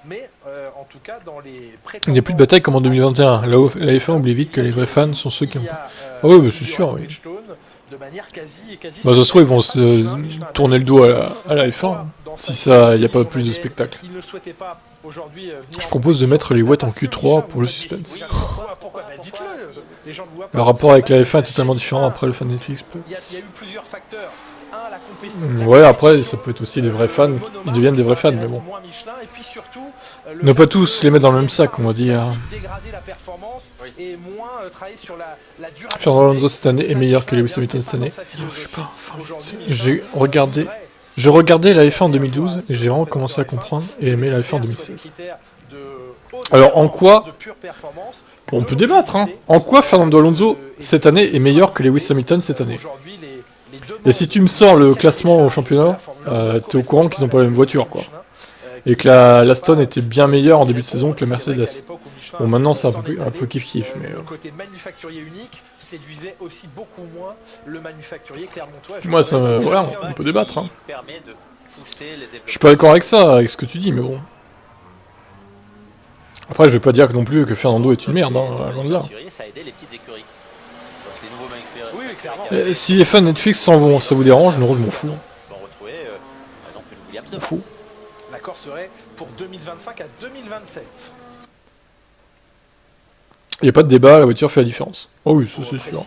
mais en tout cas dans les il n'y a plus de bataille comme en 2021. La F1 oublie vite que les vrais fans sont ceux qui ont pas. Ah oui, bah c'est sûr, oui. De manière quasi bah, ça se trouve, ils vont se tourner le dos à la F1 si ça, il n'y a pas plus de spectacle. Je propose de mettre les watts en Q3 pour le suspense. Le rapport avec la F1 est totalement différent après le fan Netflix. Il y a eu plusieurs facteurs. Ouais, après, ça peut être aussi des vrais fans. Ils deviennent des vrais fans, mais bon. Ne pas tous les mettre dans le même sac, on va dire. Fernando Alonso cette année est meilleur que Lewis Hamilton cette année. Je sais pas. Je regardais la F1 en 2012 et j'ai vraiment commencé à comprendre et aimer la F1 en 2016. Alors, en quoi... On peut débattre, hein. En quoi Fernando Alonso cette année est meilleur que Lewis Hamilton cette année? Et si tu me sors le classement au championnat, t'es au courant qu'ils n'ont pas la même voiture, quoi. Et que l'Aston était bien meilleure en début de saison que la Mercedes. Bon, maintenant c'est un peu kiff-kiff, mais... Le côté manufacturier unique séduisait aussi beaucoup moins le manufacturier clermontois. Moi, ça, voilà, on peut débattre, hein. Je suis pas d'accord avec ça, avec ce que tu dis, mais bon. Après, je vais pas dire non plus que Fernando est une merde, hein, loin de là. Si les fans Netflix s'en vont, ça vous dérange? Non, je m'en fous. Je m'en fous. L'accord serait pour 2025 à 2027. Il n'y a pas de débat, la voiture fait la différence. Oh oui, ça c'est sûr.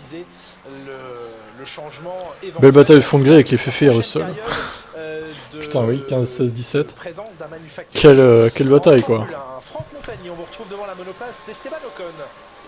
Belle bataille de fond de grille avec les Féfé et Russell. Putain, oui, 15, 16, 17. Quelle bataille, quoi.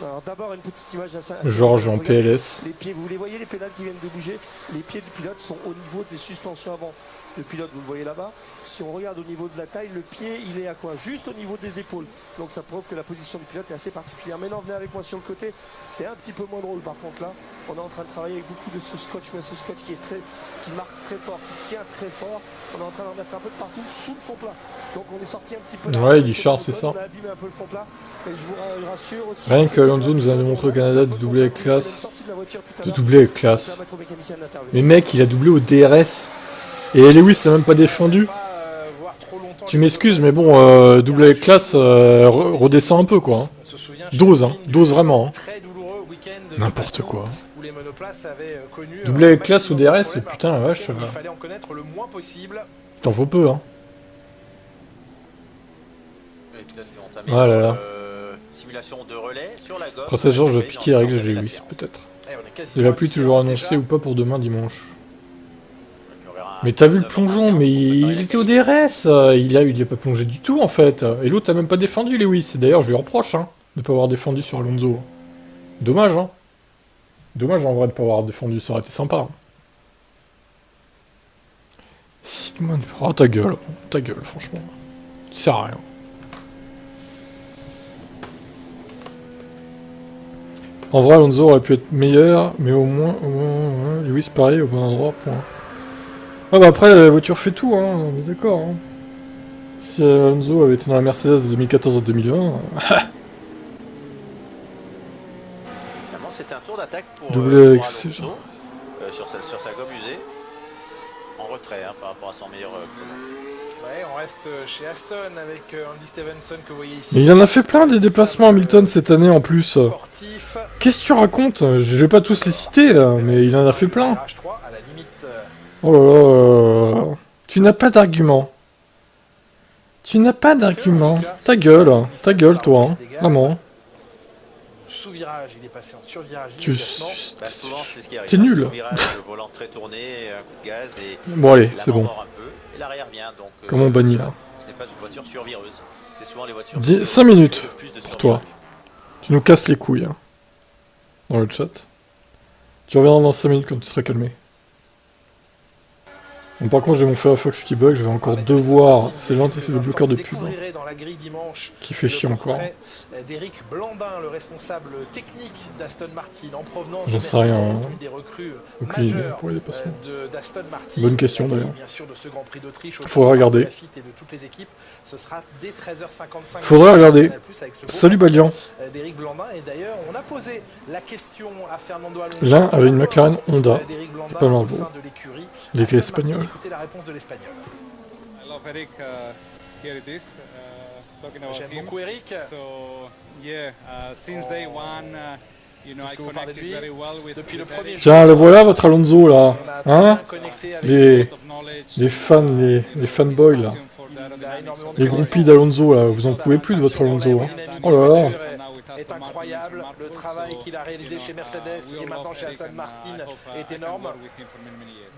Alors d'abord une petite image Georges en PLS. Les pieds, vous les voyez, les pédales qui viennent de bouger. Les pieds du pilote sont au niveau des suspensions avant. Le pilote, vous le voyez là-bas. Si on regarde au niveau de la taille, le pied, il est à quoi? Juste au niveau des épaules. Donc ça prouve que la position du pilote est assez particulière. Maintenant, venez avec moi sur le côté. C'est un petit peu moins drôle par contre là. On est en train de travailler avec beaucoup de ce scotch, mais ce scotch qui marque très fort, qui tient très fort. On est en train d'en mettre un peu de partout sous le fond plat. Donc on est sorti un petit peu. Ouais, Guichard, c'est ça. On a abîmé un peu le fond plat. Et je vous rassure aussi. Rien que Alonso nous a montré au Canada de doubler avec classe. De doubler avec classe. Mais mec, il a doublé au DRS. Et Lewis n'a même pas défendu. Tu m'excuses, mais bon, doubler avec classe, redescend un peu, quoi. Dose, hein. Dose vraiment. Hein. N'importe quoi. Doubler avec classe ou DRS, putain, la vache. T'en faut peu, hein. Ah là là. Princesse George va piquer la règle de Lewis, peut-être. De la pluie toujours annoncée ou pas pour demain dimanche. Mais t'as vu le plongeon, mais il était au DRS, il est pas plongé du tout en fait. Et l'autre a même pas défendu Lewis, d'ailleurs je lui reproche hein, de pas avoir défendu sur Alonso. Dommage hein. Dommage en vrai de pas avoir défendu, ça aurait été sympa. Hein. Oh ta gueule franchement. Ça sert à rien. En vrai Alonso aurait pu être meilleur, mais au moins Lewis pareil au bon endroit, point. Ah bah après la voiture fait tout, hein, on est d'accord. Hein. Si Alonso avait été dans la Mercedes de 2014 à 2020, c'était un tour d'attaque pour, double Alonso sur sa gomme usée. En retrait par rapport à son meilleur chrono. Ouais, on reste chez Aston avec Andy Stevenson que vous voyez ici. Mais il en a fait plein des déplacements Hamilton cette année en plus. Qu'est-ce que tu racontes? Je vais pas tous les citer là, mais il en a fait plein. Oh là là. Tu n'as pas d'argument. Tu n'as pas d'argument. Ta gueule toi, hein. Vraiment. Sous-virage, il est passé en survirage. Souvent c'est ce qui arrive. T'es nul. Sous-virage, le volant très tourné, un coup de gaz et bon allez, c'est bon. Et l'arrière vient donc. Comment on bannit là? Ce n'est pas une voiture survireuse. C'est souvent les voitures. 5 minutes pour toi. Tu nous casses les couilles hein. Dans le chat. Tu reviendras dans 5 minutes quand tu seras calmé. Bon, par contre j'ai mon Firefox qui bug, je vais encore devoir... C'est le bloqueur de pub. Qui fait chier encore. D'Éric Blandin, le responsable technique d'Aston Martin en provenance j'en sais rien. Des recrues majeures pour les dépassements. d'Aston Martin. Bonne question d'ailleurs. Bien sûr de ce Grand Prix d'Autriche. Faudra regarder. Et de toutes les équipes. Ce sera dès 13h55. Faudra regarder. Salut Balian. D'Éric Blandin et d'ailleurs on a posé la question à Fernando Alonso. L'un avait une McLaren Honda. Pas mal beau. Il était espagnol. Écoutez la réponse de l'espagnol. J'aime beaucoup Eric. Est-ce que vous parlez de lui depuis le premier jour? Tiens, le voilà votre Alonso là. Hein? Les fans, les fanboys là. Les groupies d'Alonso là, vous en pouvez plus de votre Alonso. Hein. Oh là là. Est incroyable, le travail qu'il a réalisé chez Mercedes et maintenant chez Aston Martin est énorme.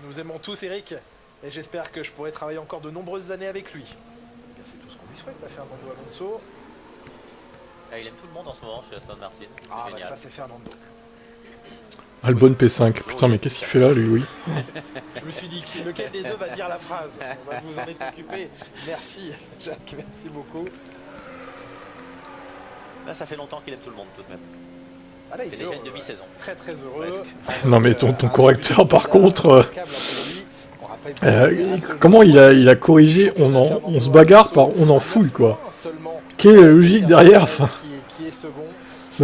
Nous aimons tous Eric et j'espère que je pourrai travailler encore de nombreuses années avec lui. C'est tout ce qu'on lui souhaite à Fernando Alonso. Il aime tout le monde en ce moment chez Aston Martin. Ah bah ça c'est Fernando. Albon P5, putain mais qu'est-ce qu'il fait là lui, oui. Je me suis dit lequel des deux va dire la phrase. On va vous en être occupé. Merci Jacques, merci beaucoup. Là ça fait longtemps qu'il aime tout le monde tout de même. Ah là, il fait déjà une demi-saison. Très très heureux. Non mais ton correcteur par contre... comment il a corrigé on se bagarre par on en fouille quoi. Quelle est la logique derrière enfin, ça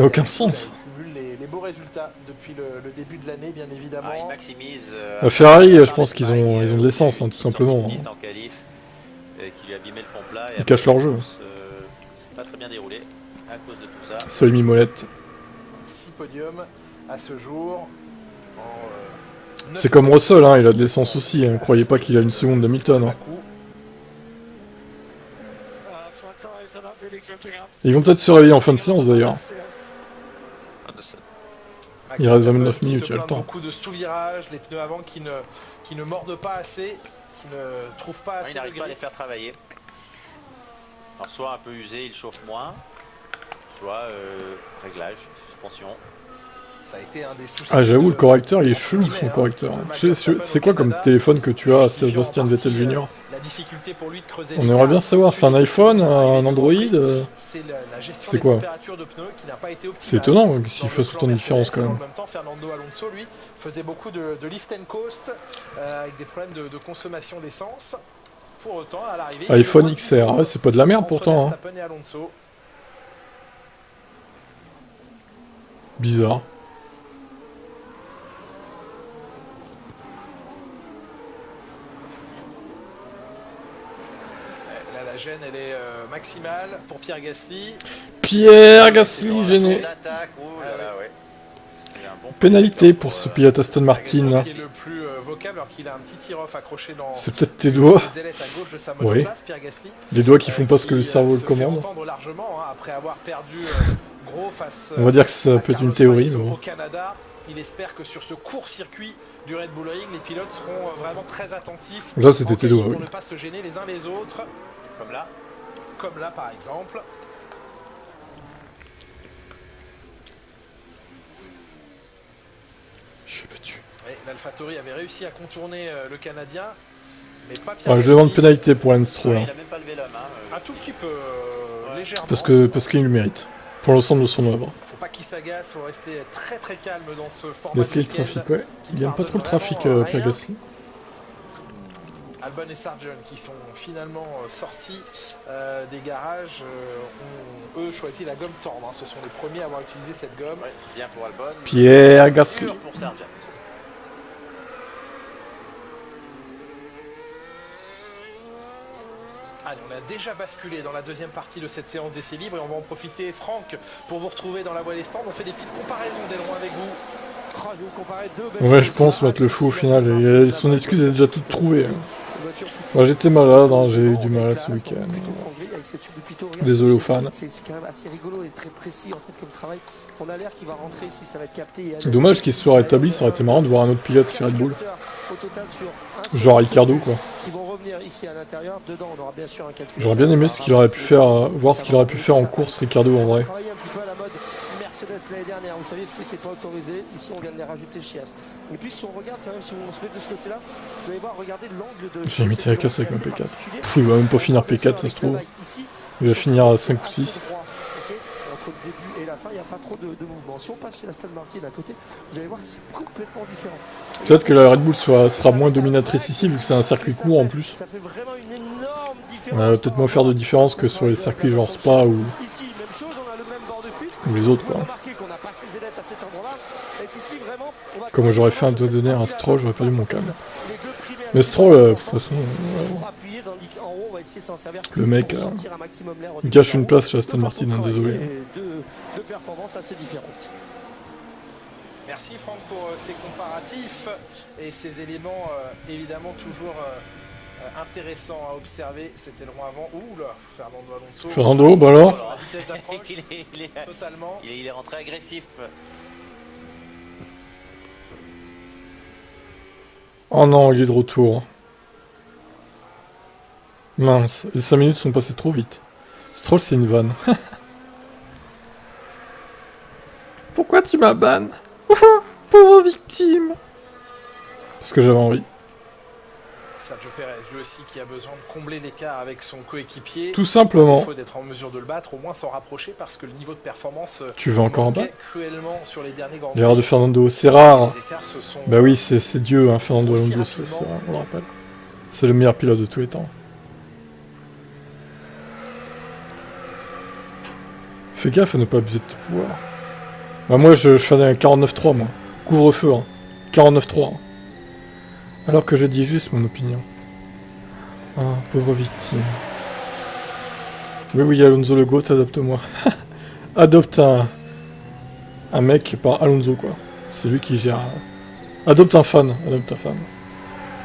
n'a aucun sens. Les beaux résultats depuis le début de l'année bien évidemment. Il maximise, Ferrari je pense qu'ils ont de l'essence hein, tout simplement. Ils cachent leur jeu. C'est pas très bien déroulé à cause de tout ça. Salut Mimolette. 6 podiums à ce jour. C'est comme Russell, hein, il a de l'essence aussi, hein. Croyez pas qu'il a une seconde d'Hamilton. Hein. Ils vont peut-être se réveiller en fin de séance d'ailleurs. Il reste 29 minutes, il y a le temps. Beaucoup de sous-virages, les pneus avant qui ne mordent pas assez, qui ne trouvent pas assez. Il n'arrive pas à les faire travailler. Alors soit un peu usé, il chauffe moins, soit réglage, suspension. Ça a été un des soucis. Ah j'avoue le correcteur il est chelou son correcteur. C'est quoi comme téléphone que tu as Sébastien Vettel Junior? On aimerait bien savoir, c'est un iPhone, un Android? C'est quoi? C'est étonnant qu'il fasse autant de différence quand même. En même temps Fernando Alonso lui faisait beaucoup de lift and coast avec des problèmes de consommation d'essence. Pour autant à l'arrivée iPhone XR, ouais, c'est pas de la merde pourtant. Hein. Bizarre. La gêne elle est maximale pour Pierre Gasly. Pierre Gasly gêné. Pénalité pour ce pilote Aston Martin. C'est peut-être tes doigts. Oui. Des doigts qui font pas ce que le cerveau le commande. On va dire que ça peut être une théorie. Mais... Il espère que sur ce court circuit du Red Bull Ring, les pilotes seront vraiment très attentifs. Là, c'était tes doigts. Pour ne pas se gêner les uns les autres. Comme là par exemple. Je suis battu. L'AlphaTauri avait réussi à contourner le Canadien, mais pas Pierre. Je demande pénalité pour Lance Stroll. Il a même pas levé la main. Un tout petit peu légèrement. Parce qu'il le mérite. Pour l'ensemble de son œuvre. Faut pas qu'il s'agace, faut rester très très calme dans ce format. Gasly le trafic, ouais. Il n'aime pas trop le trafic, Pierre Gasly. Albon et Sargent qui sont finalement sortis des garages ont eux choisi la gomme tendre. Hein. Ce sont les premiers à avoir utilisé cette gomme. Ouais, bien pour Albon. Pierre Gasly. Pour Sargent. Allez, on a déjà basculé dans la deuxième partie de cette séance d'essai libre et on va en profiter, Franck, pour vous retrouver dans la voie des stands. On fait des petites comparaisons d'ailerons avec vous. Ouais, je pense mettre le fou au final. Et son excuse est déjà toute trouvée. Moi, j'étais malade, hein, j'ai eu du mal ce week-end. Désolé aux fans. C'est quand même assez rigolo et très précis en fait comme travail. On a l'air qu'il va rentrer si ça va être capté. C'est dommage qu'il se soit rétabli, ça aurait été marrant de voir un autre pilote chez Red Bull. Genre Ricciardo quoi. J'aurais bien aimé ce qu'il aurait pu faire, voir ce qu'il aurait pu faire en course Ricciardo en vrai. Mercedes l'année dernière, vous savez ce qui n'était pas autorisé, ici on vient de les rajouter chez As. Et puis si on regarde quand même, si on se met de ce côté là, vous allez voir, regardez l'angle de... J'ai imité la casse avec mon P4. Pff, il va même pas finir P4 ça se trouve. Il va finir à 5 ou 6. Entre le début et la fin, il n'y a pas trop de mouvement. Si on passe chez la Aston Martin à côté, vous allez voir que c'est complètement différent. Peut-être que la Red Bull sera moins dominatrice ici vu que c'est un circuit court en plus. Ça fait vraiment une énorme différence. On va peut-être moins faire de différence que sur les circuits genre Spa ou... ou les autres quoi. Comme j'aurais fait un doigt d'honneur à Stroll, j'aurais perdu mon câble. Mais Stroll, de toute façon, le mec gâche une place chez Aston Martin, hein, désolé. Merci Franck pour ces comparatifs et ces éléments évidemment toujours intéressants à observer. C'était le rond avant. Ouh là, Fernando Alonso. Fernando, bah alors totalement. Il est rentré agressif. Oh non, il est de retour. Mince, les 5 minutes sont passées trop vite. Stroll, c'est une vanne. Pourquoi tu m'as ban? Pauvre victime. Parce que j'avais envie. Sergio Perez, lui aussi, qui a besoin de combler l'écart avec son coéquipier. Tout simplement. Il faut d'être en mesure de le battre, au moins s'en rapprocher, parce que le niveau de performance. Tu veux encore en bas? Cruellement sur les derniers grands. L'erreur de Fernando, c'est rare. Bah oui, c'est Dieu, hein, Fernando Alonso, on le rappelle. C'est le meilleur pilote de tous les temps. Fais gaffe à ne pas abuser de tes pouvoirs. Bah moi, je fais un 49.3, moi. Couvre-feu, hein. 49.3. Hein. Alors que je dis juste mon opinion. Ah, pauvre victime. Oui, Alonso le GOAT, adopte-moi. Adopte un mec par Alonso, quoi. C'est lui qui gère. Adopte un fan, adopte ta femme.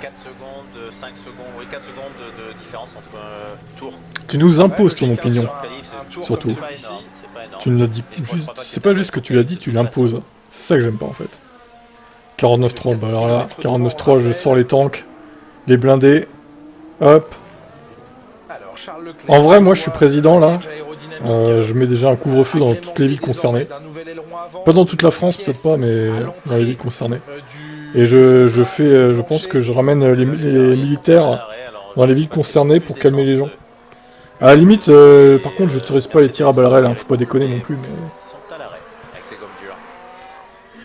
4 secondes, 5 secondes, oui, 4 secondes de différence entre tour. Tu nous imposes ton opinion. Surtout. Tu ne l'as dit. C'est pas juste que tu l'as dit, tu l'imposes. C'est ça que j'aime pas en fait. 49.3, bah alors là, 49.3, je sors les tanks, les blindés, hop. En vrai, moi je suis président là, je mets déjà un couvre-feu dans toutes les villes concernées. Pas dans toute la France, peut-être pas, mais dans les villes concernées. Et je pense que je ramène les militaires dans les villes concernées pour calmer les gens. À la limite, par contre, je t'autorise pas les tirs à balles réelles, hein, faut pas déconner non plus, mais...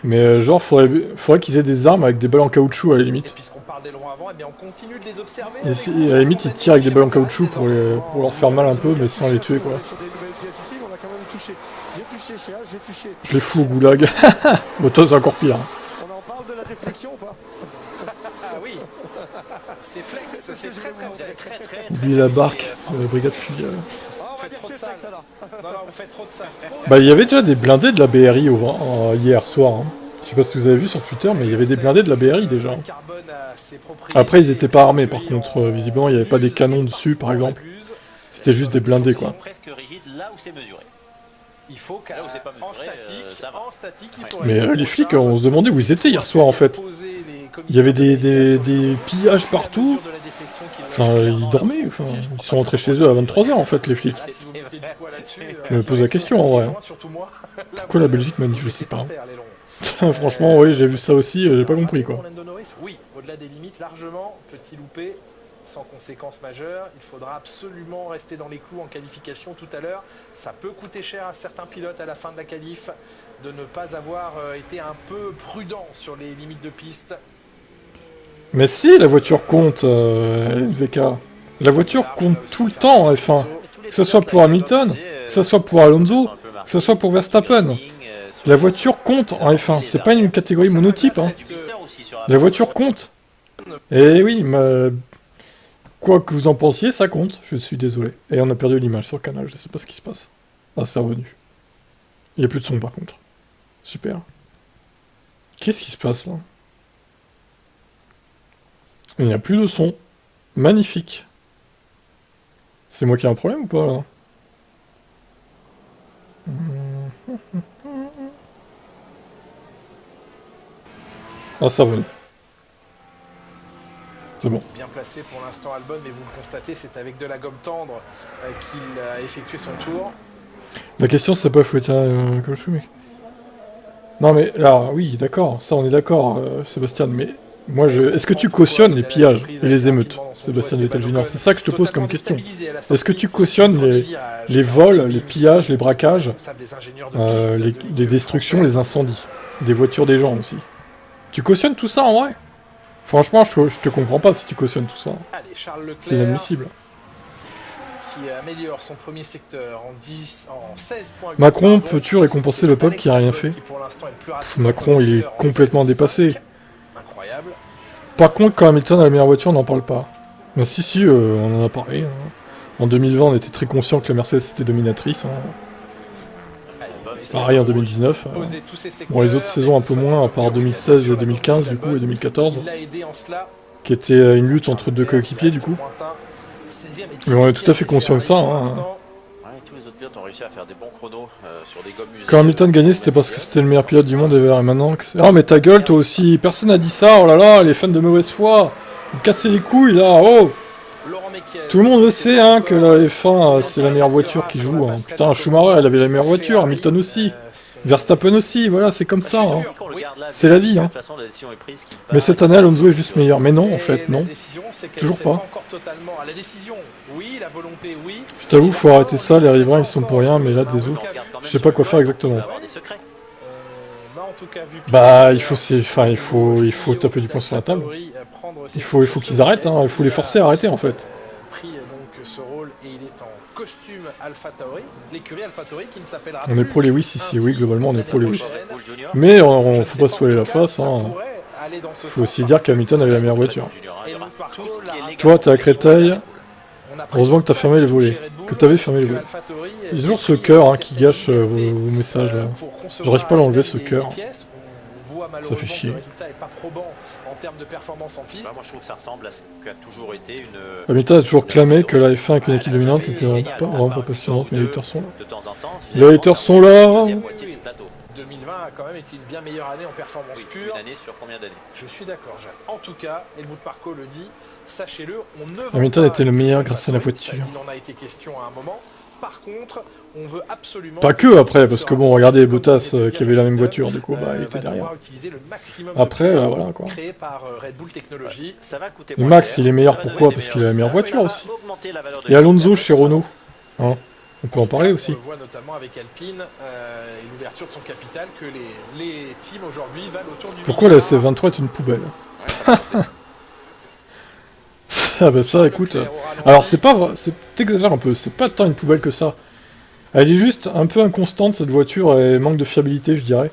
Mais genre, faudrait qu'ils aient des armes avec des balles en caoutchouc à la limite. Et à la limite, ils tirent avec des balles en caoutchouc pour leur faire mal un peu, mais sans les tuer quoi. Je les fous au goulag. Bon, toi, c'est encore pire. On en parle de la déflexion ou pas? Ah oui, c'est flex, c'est très. Oubliez la barque de la brigade filiale. Vous faites trop de ça. Non, vous faites trop de ça. Bah, il y avait déjà des blindés de la BRI hier soir. Hein. Je sais pas si vous avez vu sur Twitter, mais il y avait des blindés de la BRI déjà. Après, ils étaient pas armés par contre. Visiblement, il n'y avait pas des canons dessus par exemple. C'était juste des blindés quoi. Il faut en statique, mais les flics, on se demandait où ils étaient hier soir en fait. Il y avait des pillages partout. Enfin, ils dormaient. Enfin, ils sont rentrés chez eux à 23h en fait, les flics. Je me pose la question en vrai. Pourquoi la Belgique manifeste? Je sais pas. Franchement, oui, j'ai vu ça aussi, j'ai pas compris quoi. Oui, au-delà des limites, largement, petit loupé. Sans conséquences majeures, il faudra absolument rester dans les clous en qualification tout à l'heure. Ça peut coûter cher à certains pilotes à la fin de la qualif de ne pas avoir été un peu prudent sur les limites de piste. Mais si, la voiture compte, LVK. La voiture compte tout le temps en F1. Que ce soit pour Hamilton, que ce soit pour Alonso, que ce soit pour Verstappen. La voiture compte en F1. C'est pas une catégorie monotype. Hein. La voiture compte. Et oui, quoi que vous en pensiez, ça compte. Je suis désolé. Et on a perdu l'image sur le canal, je sais pas ce qui se passe. Ah, c'est revenu. Il n'y a plus de son par contre. Super. Qu'est-ce qui se passe là? Il n'y a plus de son. Magnifique. C'est moi qui ai un problème ou pas là? Ah, ça revient. C'est bon. Bien placé pour l'instant Albon, mais vous le constatez, c'est avec de la gomme tendre qu'il a effectué son tour. La question c'est pas fouetter un cochon, mec. Non mais là, oui, d'accord, ça on est d'accord, Sébastien, mais moi est-ce que tu cautionnes les pillages et les émeutes, Sébastien Vettel Junior? C'est ça que je te pose comme question. Est-ce que tu cautionnes les vols, les pillages, les braquages, les destructions, les incendies, des voitures des gens aussi? Tu cautionnes tout ça en vrai? Franchement, je te comprends pas si tu cautionnes tout ça. C'est inadmissible. Qui améliore son premier secteur en 16 points. Macron, peux-tu récompenser le peuple qui a rien fait? Macron, il est complètement dépassé. Incroyable. Par contre, quand Hamilton a la meilleure voiture, on n'en parle pas. Mais si, on en a parlé. Hein. En 2020, on était très conscient que la Mercedes était dominatrice. Hein. Pareil en 2019. Bon, les autres saisons un peu moins, à part 2016 et 2015 du coup, et 2014. Qui était une lutte entre deux coéquipiers du coup. Mais on est tout à fait conscient de ça. Hein. Quand Hamilton gagnait, c'était parce que c'était le meilleur pilote du monde et maintenant... Ah mais ta gueule toi aussi, personne n'a dit ça, oh là là, les fans de mauvaise foi. Vous cassez les couilles là, oh. Tout le monde le sait hein, que la F1 c'est la meilleure voiture qui joue. Hein. Putain, Schumacher elle avait la meilleure voiture, Hamilton aussi. Verstappen aussi, voilà, c'est comme ça. Hein. C'est la vie. Hein. Mais cette année, Alonso est juste meilleur. Mais non, en fait, non. Toujours pas. Je t'avoue, faut arrêter ça. Les riverains, ils sont pour rien, mais là, des autres, je sais pas quoi faire exactement. Bah, il faut taper du poing sur la table. Il faut qu'ils arrêtent. Hein. Il faut les forcer à arrêter, en fait. On est pro Lewis ici, oui, globalement on est pro Lewis. Mais on faut pas se voiler la face, hein. Faut aussi dire qu'Hamilton avait la meilleure voiture. Toi, t'es à Créteil, heureusement que t'as fermé les volets, que t'avais fermé les volets. Il y a toujours ce cœur hein, qui gâche vos messages là. J'arrive pas à l'enlever ce cœur. Ça fait chier. En termes de performance en piste. Moi je trouve que ça ressemble à ce qu'a toujours été une... Hamilton a toujours clamé que la F1 avec une équipe dominante était vraiment pas passionnante, mais les haters sont là. Les haters sont là. 2020 a quand même été une bien meilleure année en performance pure. Une année sur combien d'années? Je suis d'accord, Jacques. En tout cas, Helmut Marko le dit, sachez-le, on ne veut Hamilton était le meilleur grâce à la voiture. Il en a été question à un moment. Par contre, on veut absolument... Pas que après, parce que bon, regardez Bottas qui avait la même voiture, du coup, bah il était derrière. Après, voilà quoi. Et Max, il est meilleur pourquoi? Parce qu'il a la meilleure voiture aussi. Et Alonso chez Renault. Hein, on peut en parler aussi. On voit notamment avec Alpine et l'ouverture de son capital que les teams aujourd'hui valent autour du... Pourquoi la SF23 est une poubelle? Ah bah ça, écoute... Alors c'est pas vrai, t'exagères un peu, c'est pas tant une poubelle que ça. Elle est juste un peu inconstante cette voiture, et manque de fiabilité je dirais.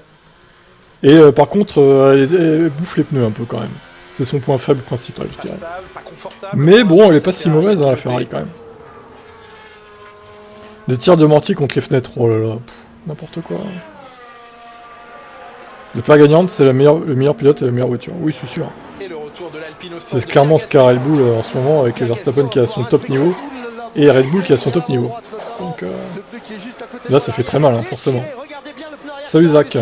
Et par contre, elle bouffe les pneus un peu quand même. C'est son point faible principal je dirais. Mais bon, elle est pas si mauvaise hein, la Ferrari quand même. Des tirs de mortier contre les fenêtres, oh là là, n'importe quoi. La paire gagnante, c'est le meilleur pilote et la meilleure voiture, oui c'est sûr. C'est clairement ce qu'a Red Bull en ce moment avec Verstappen qui a son top niveau et Red Bull qui a son top niveau. Donc là ça fait très mal hein, forcément. Salut Zach.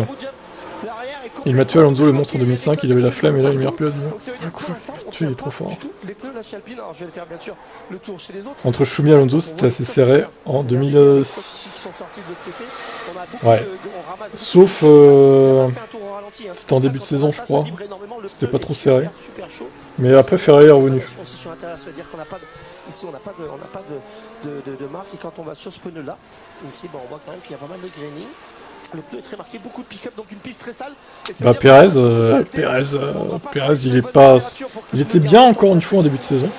Il m'a tué Alonso le monstre en 2005, il avait la flemme et là il est meilleur pilote du monde. Tu es trop fort. Entre Schumi et Alonso c'était assez serré en 2006. Ouais. Sauf c'était en début de saison je crois. C'était pas trop serré. Mais après Ferrari est revenu. Ici on n'a pas de marque et quand on va sur ce pneu là, ici on voit quand même qu'il y a pas mal de graining. Le pneu est très marqué, beaucoup de pick-up, donc une piste très sale. Bah Pérez, il est pas... Il était bien encore une fois en début de saison.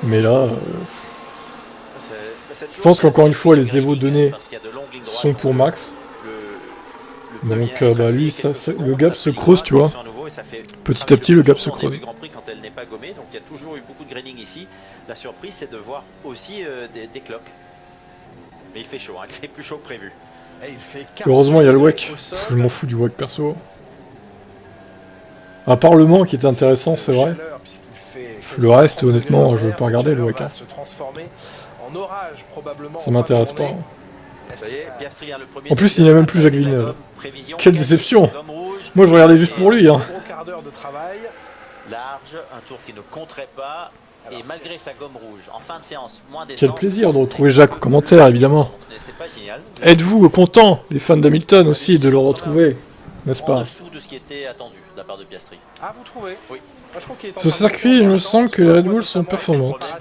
Mais là... Je pense qu'encore une fois, les évos donnés sont pour Max. Donc bah lui, le gap se creuse, tu vois. Petit à petit, le gap se creuse. Quand elle n'est pas gommée, donc il y a toujours eu beaucoup de graining ici. La surprise, c'est de voir aussi des cloques. Mais il fait chaud, hein, il fait plus chaud que prévu. Heureusement, il y a le WEC. Je m'en fous du WEC perso. Un parlement qui était intéressant, c'est vrai. Le reste, honnêtement, je veux pas regarder le WEC. Hein. Ça m'intéresse pas. En plus, il n'y a même plus Jacques Villeneuve. Quelle déception! Moi, je regardais juste pour lui. Hein. Large, un tour qui ne compterait pas. Et malgré sa gomme rouge, en fin de séance, moins d'essence. Quel plaisir de retrouver Jacques aux commentaires, évidemment. Êtes-vous contents, les fans d'Hamilton aussi, de le retrouver, n'est-ce pas? En dessous de ce qui était attendu de la part de Piastri. Ah, vous trouvez? Oui. Ce circuit, il me semble que les Red Bull sont performantes.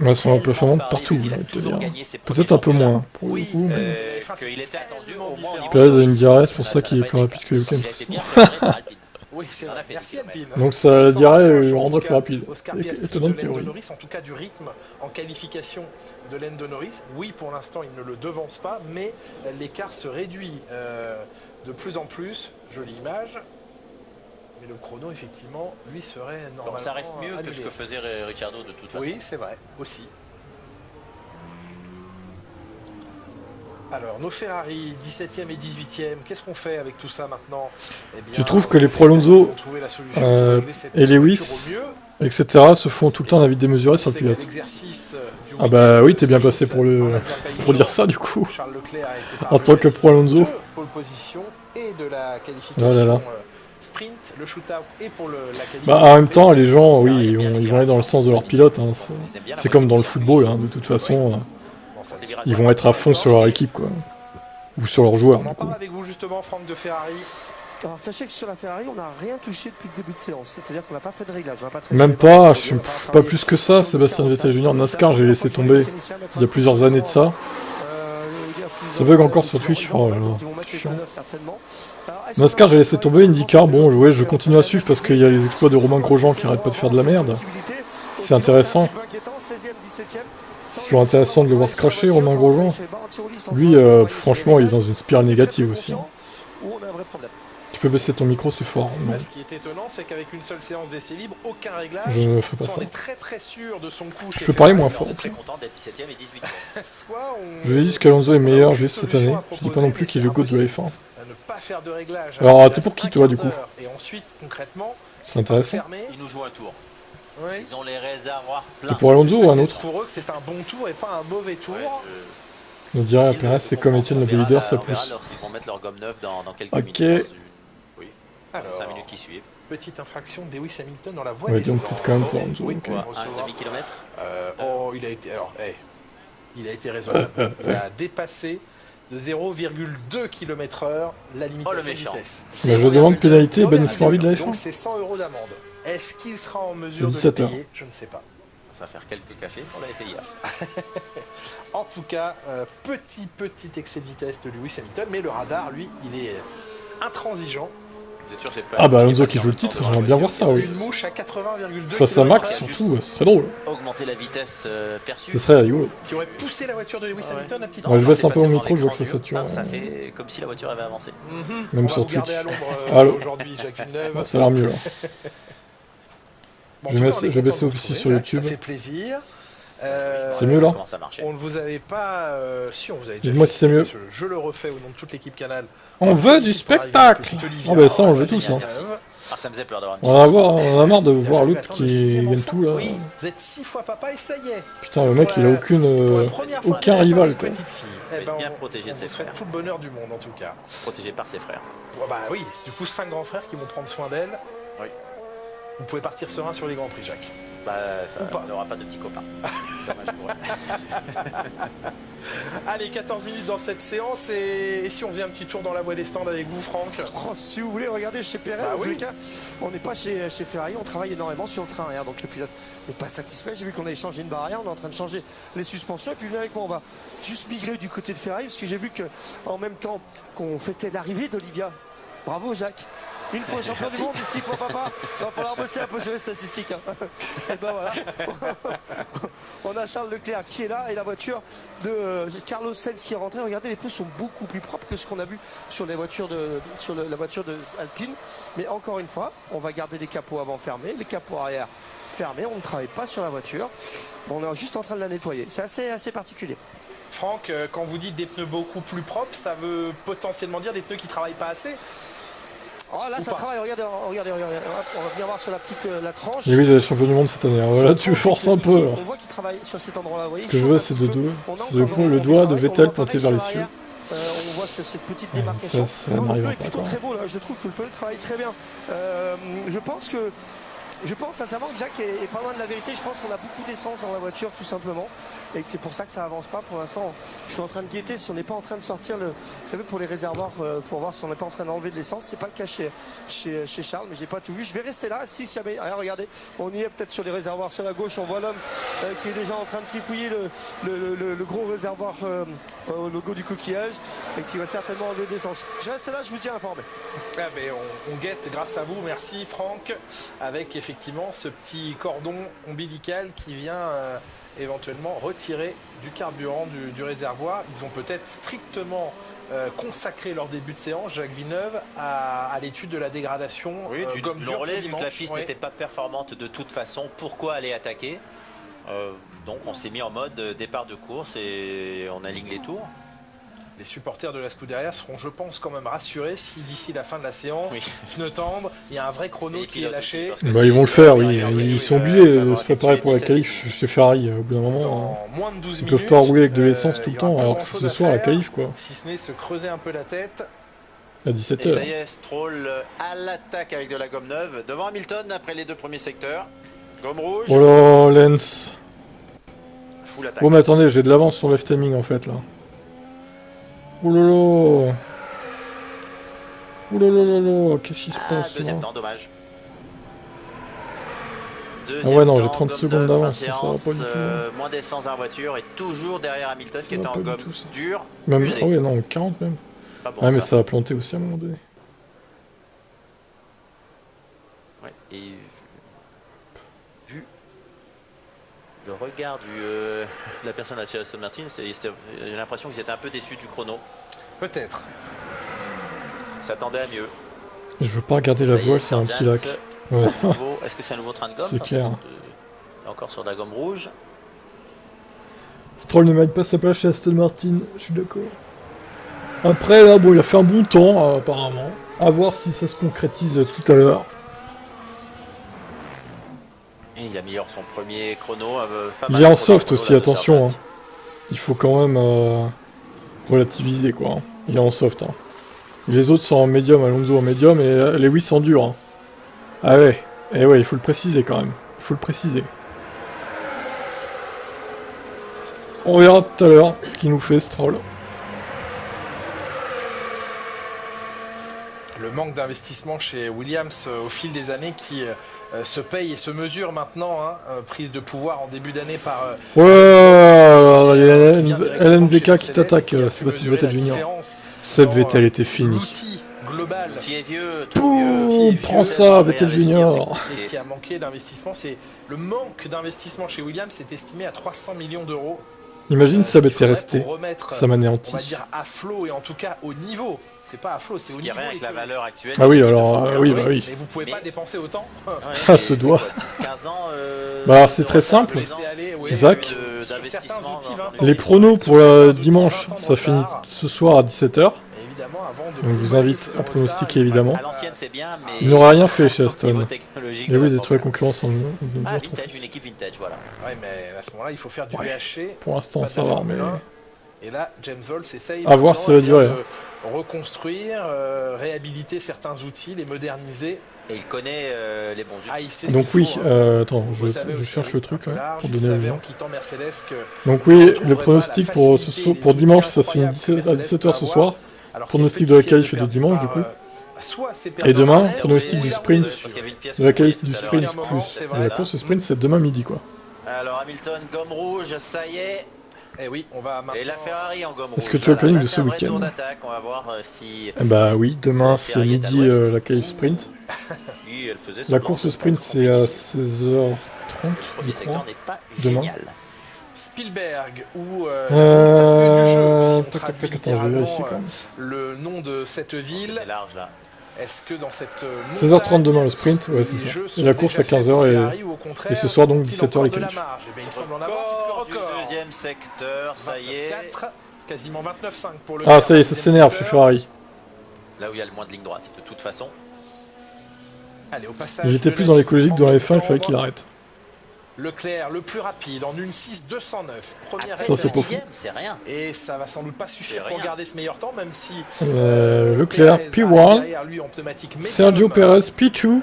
Elles sont performantes partout, j'ai envie de te dire. Peut-être un peu moins, pour le coup, mais... Pérez a une diarrhée, c'est pour ça qu'il est plus rapide que le week-end précédent. Oui, c'est vrai. Merci Alpine. Donc ça, la diarrhée le rendra plus rapide. Étonnante théorie. Norris, en tout cas du rythme en qualification de Lando Norris. Oui, pour l'instant, il ne le devance pas, mais l'écart se réduit de plus en plus. Jolie image. Mais le chrono, effectivement, lui serait normalement. Donc ça reste mieux que ce que faisait Ricciardo de toute façon. Oui, c'est vrai, aussi. Alors, nos Ferrari, 17e et 18e, qu'est-ce qu'on fait avec tout ça maintenant? Eh bien, tu trouves que les Pro Alonso et Lewis, etc., se font tout le temps la vie démesurée sur le pilote? Ah bah oui, t'es bien passé pour dire ça, du coup. En tant que Pro Alonso. Oh là là. Sprint, le shootout et pour la qualification. Bah en même temps, les gens, oui, ils vont aller dans le sens de leur pilote. Hein. C'est comme dans le football, hein, de toute façon. Ils vont être à fond sur leur équipe, quoi. Ou sur leurs joueurs. On en parle avec vous justement, Franck de Ferrari. Alors sachez que sur la Ferrari, on n'a rien touché depuis le début de séance. C'est-à-dire qu'on n'a pas fait de réglage. Même pas, je suis pas plus que ça. Sébastien Vettel Junior, NASCAR, j'ai laissé tomber il y a plusieurs années de ça. Ça bug encore sur Twitch. Oh là là, c'est chiant. NASCAR, j'ai laissé tomber. IndyCar, bon, ouais, je continue à suivre parce qu'il y a les exploits de Romain Grosjean qui arrêtent pas de faire de la merde. C'est intéressant. C'est toujours intéressant de le voir se cracher, Romain Grosjean. Lui, franchement, il est dans une spirale négative aussi. Hein. Tu peux baisser ton micro, c'est fort. Ce qui est étonnant, c'est qu'avec une seule séance d'essai libre, aucun réglage. Je ne ferai pas ça. On est très sûr de son coup. Je peux parler moins fort. Très content d'être 17e et 18e. Je vais dire qu'Alonso est meilleur juste cette année. Je dis pas non plus qu'il est le GOAT de la F1. Ne pas faire de réglage. Alors, t'es pour qui toi du coup? Et ensuite, concrètement, c'est intéressant. Ils nous jouent un tour. Oui. Ils ont les réservoirs pleins. C'est pour Alonso ou un autre? Pour eux, c'est un bon tour et pas un mauvais tour. On dirait à Pérez, c'est comme Etienne le leader, ça pousse. Lorsqu'ils vont mettre leur gomme neuve dans quelques minutes. Oui. Alors, 5 minutes qui suivent. Petite infraction de Lewis Hamilton dans la voie des stands. Quand même pour Alonso. Oui, un demi-kilomètre. Oh, il a été. Alors, il a été raisonnable. Il a dépassé de 0,2 km/h la limitation de vitesse. Bah, je demande pénalité bénéfice envie de la F1. Donc c'est 100 € d'amende. Est-ce qu'il sera en mesure de le payer? Je ne sais pas. Ça va faire quelques cafés pour la FIA. En tout cas, petit excès de vitesse de Lewis Hamilton, mais le radar, lui, il est intransigeant. Ah bah Alonso qui joue le titre, j'aimerais bien voir ça, oui. Une mouche à 80,2 face à Max, surtout, ce serait drôle. Augmenter la vitesse perçue. Ce serait rigolo. Qui aurait poussé la voiture de Lewis Hamilton à petite. Ouais, je baisse un peu mon micro, je vois que ça sature. Ça fait comme si la voiture avait avancé. Même sur Twitch. Aujourd'hui, Jacques Villeneuve. Ça a l'air mieux là. Je vais baisser aussi sur YouTube. Ça fait plaisir. C'est mieux là? On ne vous avait pas. Si, on vous avait déjà. Dites-moi si c'est mieux. Je le refais au nom de toute l'équipe Canal. On veut du spectacle! Ah bah ça on le veut tous hein. Ça me faisait peur d'avoir. On a marre de voir l'autre qui gagne tout là. Vous êtes 6 fois papa et ça y est! Putain le mec il a aucun rival quoi. Bien protégé de ses frères. Tout le bonheur du monde en tout cas. Protégé par ses frères. Bah oui, du coup 5 grands frères qui vont prendre soin d'elle. Oui. Vous pouvez partir serein sur les Grands Prix, Jacques. Bah, ça, on n'aura pas de petits copains. Dommage pour eux. Allez, 14 minutes dans cette séance et si on faisait un petit tour dans la voie des stands avec vous, Franck? Si vous voulez regarder chez Perez, en tous les cas, on n'est pas chez Ferrari, on travaille énormément sur le train arrière, donc le pilote n'est pas satisfait. J'ai vu qu'on avait changé une barre arrière, on est en train de changer les suspensions, et puis venez avec moi, on va juste migrer du côté de Ferrari, parce que j'ai vu qu'en même temps qu'on fêtait l'arrivée d'Olivia. Bravo Jacques. Une fois champion du monde, 6 fois papa, il va falloir bosser un peu sur les statistiques. Hein. Et ben voilà. On a Charles Leclerc qui est là et la voiture de Carlos Sainz qui est rentré. Regardez, les pneus sont beaucoup plus propres que ce qu'on a vu sur les voitures la voiture de Alpine. Mais encore une fois, on va garder les capots avant fermés, les capots arrière fermés. On ne travaille pas sur la voiture. On est juste en train de la nettoyer. C'est assez particulier. Franck, quand vous dites des pneus beaucoup plus propres, ça veut potentiellement dire des pneus qui ne travaillent pas assez? Oh là, ça travaille, regardez, on va venir voir sur la tranche. Et oui, il est champion du monde cette année. Voilà, tu forces un peu. On voit qu'il travaille sur cet endroit-là. Ce que je veux, c'est le doigt de Vettel pointé vers les cieux. On voit cette petite démarcation. Ça n'arrivera pas. C'est très beau là, je trouve que le pneu travaille très bien. Je pense sincèrement que Jacques est pas loin de la vérité. Je pense qu'on a beaucoup d'essence dans la voiture tout simplement et que c'est pour ça que ça avance pas pour l'instant. Je suis en train de guetter si on n'est pas en train de sortir vous savez, pour les réservoirs pour voir si on n'est pas en train d'enlever de l'essence. C'est pas le cas chez Charles, mais j'ai pas tout vu. Je vais rester là si jamais. Alors, regardez, on y est peut-être sur les réservoirs sur la gauche. On voit l'homme qui est déjà en train de trifouiller le gros réservoir au logo du coquillage et qui va certainement enlever de l'essence. Je reste là, je vous tiens informé. Ah ben, on guette grâce à vous. Merci Franck, avec effectivement ce petit cordon ombilical qui vient éventuellement retirer du carburant du réservoir. Ils ont peut-être strictement consacré leur début de séance, Jacques Villeneuve, à l'étude de la dégradation. Oui, du relais, vu que la piste n'était pas performante de toute façon, pourquoi aller attaquer? Donc on s'est mis en mode départ de course et on aligne les tours. Les supporters de la Scuderia seront, je pense, quand même rassurés si d'ici la fin de la séance, pneus tendres, il y a un vrai chrono qui est lâché. Bah, ils vont le faire, oui. Ils sont obligés de se préparer pour la qualif chez Ferrari. Au bout d'un moment, moins de 12 ils peuvent pas rouler avec de l'essence tout le temps, alors que ce soir la qualif, quoi. Si ce n'est se creuser un peu la tête. À 17h. Et ça y est, Stroll à l'attaque avec de la gomme neuve devant Hamilton après les deux premiers secteurs. Gomme rouge. Oh là, Lens. Oh mais attendez, j'ai de l'avance sur le timing en fait là. Oh là là. Oh là là là là, qu'est-ce qui se passe là? Deuxième temps, dommage. Ah ouais non, j'ai 30 secondes d'avance, ça va pas du tout. Moins d'essence dans la voiture et toujours derrière Hamilton qui est en gomme dure. Même, ah ouais non, 40 même. Bon, ah mais ça va planter aussi à un moment donné. Ouais, et vu le regard de la personne à Aston Martin, j'ai l'impression qu'ils étaient un peu déçus du chrono. Peut-être. S'attendait à mieux. Je veux pas regarder la voile, c'est un petit lac. Ouais. Est-ce que c'est un nouveau train de gomme? C'est clair. Encore sur de la gomme rouge. Stroll ne mérite pas sa place chez Aston Martin, je suis d'accord. Après là, bon, il a fait un bon temps apparemment. À voir si ça se concrétise tout à l'heure. Et il améliore son premier chrono. Il est en soft aussi, attention. Hein. Il faut quand même relativiser quoi. Hein. Il est en soft. Hein. Les autres sont en médium, Alonso en médium et Lewis en dur. Hein. Ah ouais, et ouais, il faut le préciser quand même. Il faut le préciser. On verra tout à l'heure ce qu'il nous fait Stroll. Le manque d'investissement chez Williams au fil des années qui se paye et se mesure maintenant, hein, prise de pouvoir en début d'année par... il y a LNVK qui t'attaque, Sébastien Vettel Junior. Seb Vettel était fini. Global. Qui est vieux, Boum, prends ça, Vettel Junior. Et qui a manqué d'investissement, c'est le manque d'investissement chez Williams est estimé à 300 millions d'euros. Imagine ça était resté, ça m'anéantit. On va dire à flot et en tout cas au niveau. C'est pas à flot, c'est au niveau. Avec la valeur actuelle. Ah oui, alors oui, bah oui. Mais vous pouvez pas dépenser autant. Ah, ce doigt. 15 ans. Bah alors c'est très simple. Zach, les pronos pour dimanche, ça finit ce soir à 17h. Donc je vous invite à pronostiquer évidemment. Il n'aura rien fait chez Aston. Mais oui, ils ont trouvé concurrence en une équipe vintage, voilà. Ouais, mais à ce moment-là, il faut faire du VHC. Pour l'instant, ça va, mais... Et là, James Vowles essaye à voir si ça va durer. De reconstruire, réhabiliter certains outils, les moderniser. Et il connaît les bons outils. Donc oui, attends, je cherche le truc là, pour donner le lien. Que donc oui, le pronostic pour dimanche, ça se finit à 17h ce soir. Pronostic de la qualif est de dimanche du coup. Et demain, pronostic du sprint, de la qualif du sprint plus la course sprint, c'est demain midi quoi. Alors Hamilton, gomme rouge, ça y est. Et oui, on va et la Ferrari en gomme rouge. Est-ce que tu as le planning de ce week-end? On va voir si... Bah oui, demain c'est midi la qualif sprint. La course sprint c'est à 16h30 je crois. Demain. Spielberg ou attends, je vérifie quand même. Le nom de cette ville. C'est large là. Est-ce que dans cette 16h30 demain le sprint, ouais c'est ça. Et la course à 15h et ce soir donc 17h les qualifs. Il semble en avoir puisque record. Deuxième secteur, ça y est. 24, quasiment 29,5 pour le. Ah ça y est, ça s'énerve chez Ferrari. Là où il y a le moins de ligne droite, de toute façon. Allez, au passage. J'étais plus dans l'écologique dans la F1, il fallait qu'il arrête. Leclerc le plus rapide en 1.6.209. Première ça c'est pour fou. C'est rien. Et ça va sans doute pas suffire pour garder ce meilleur temps, même si Leclerc P1, Sergio Perez P2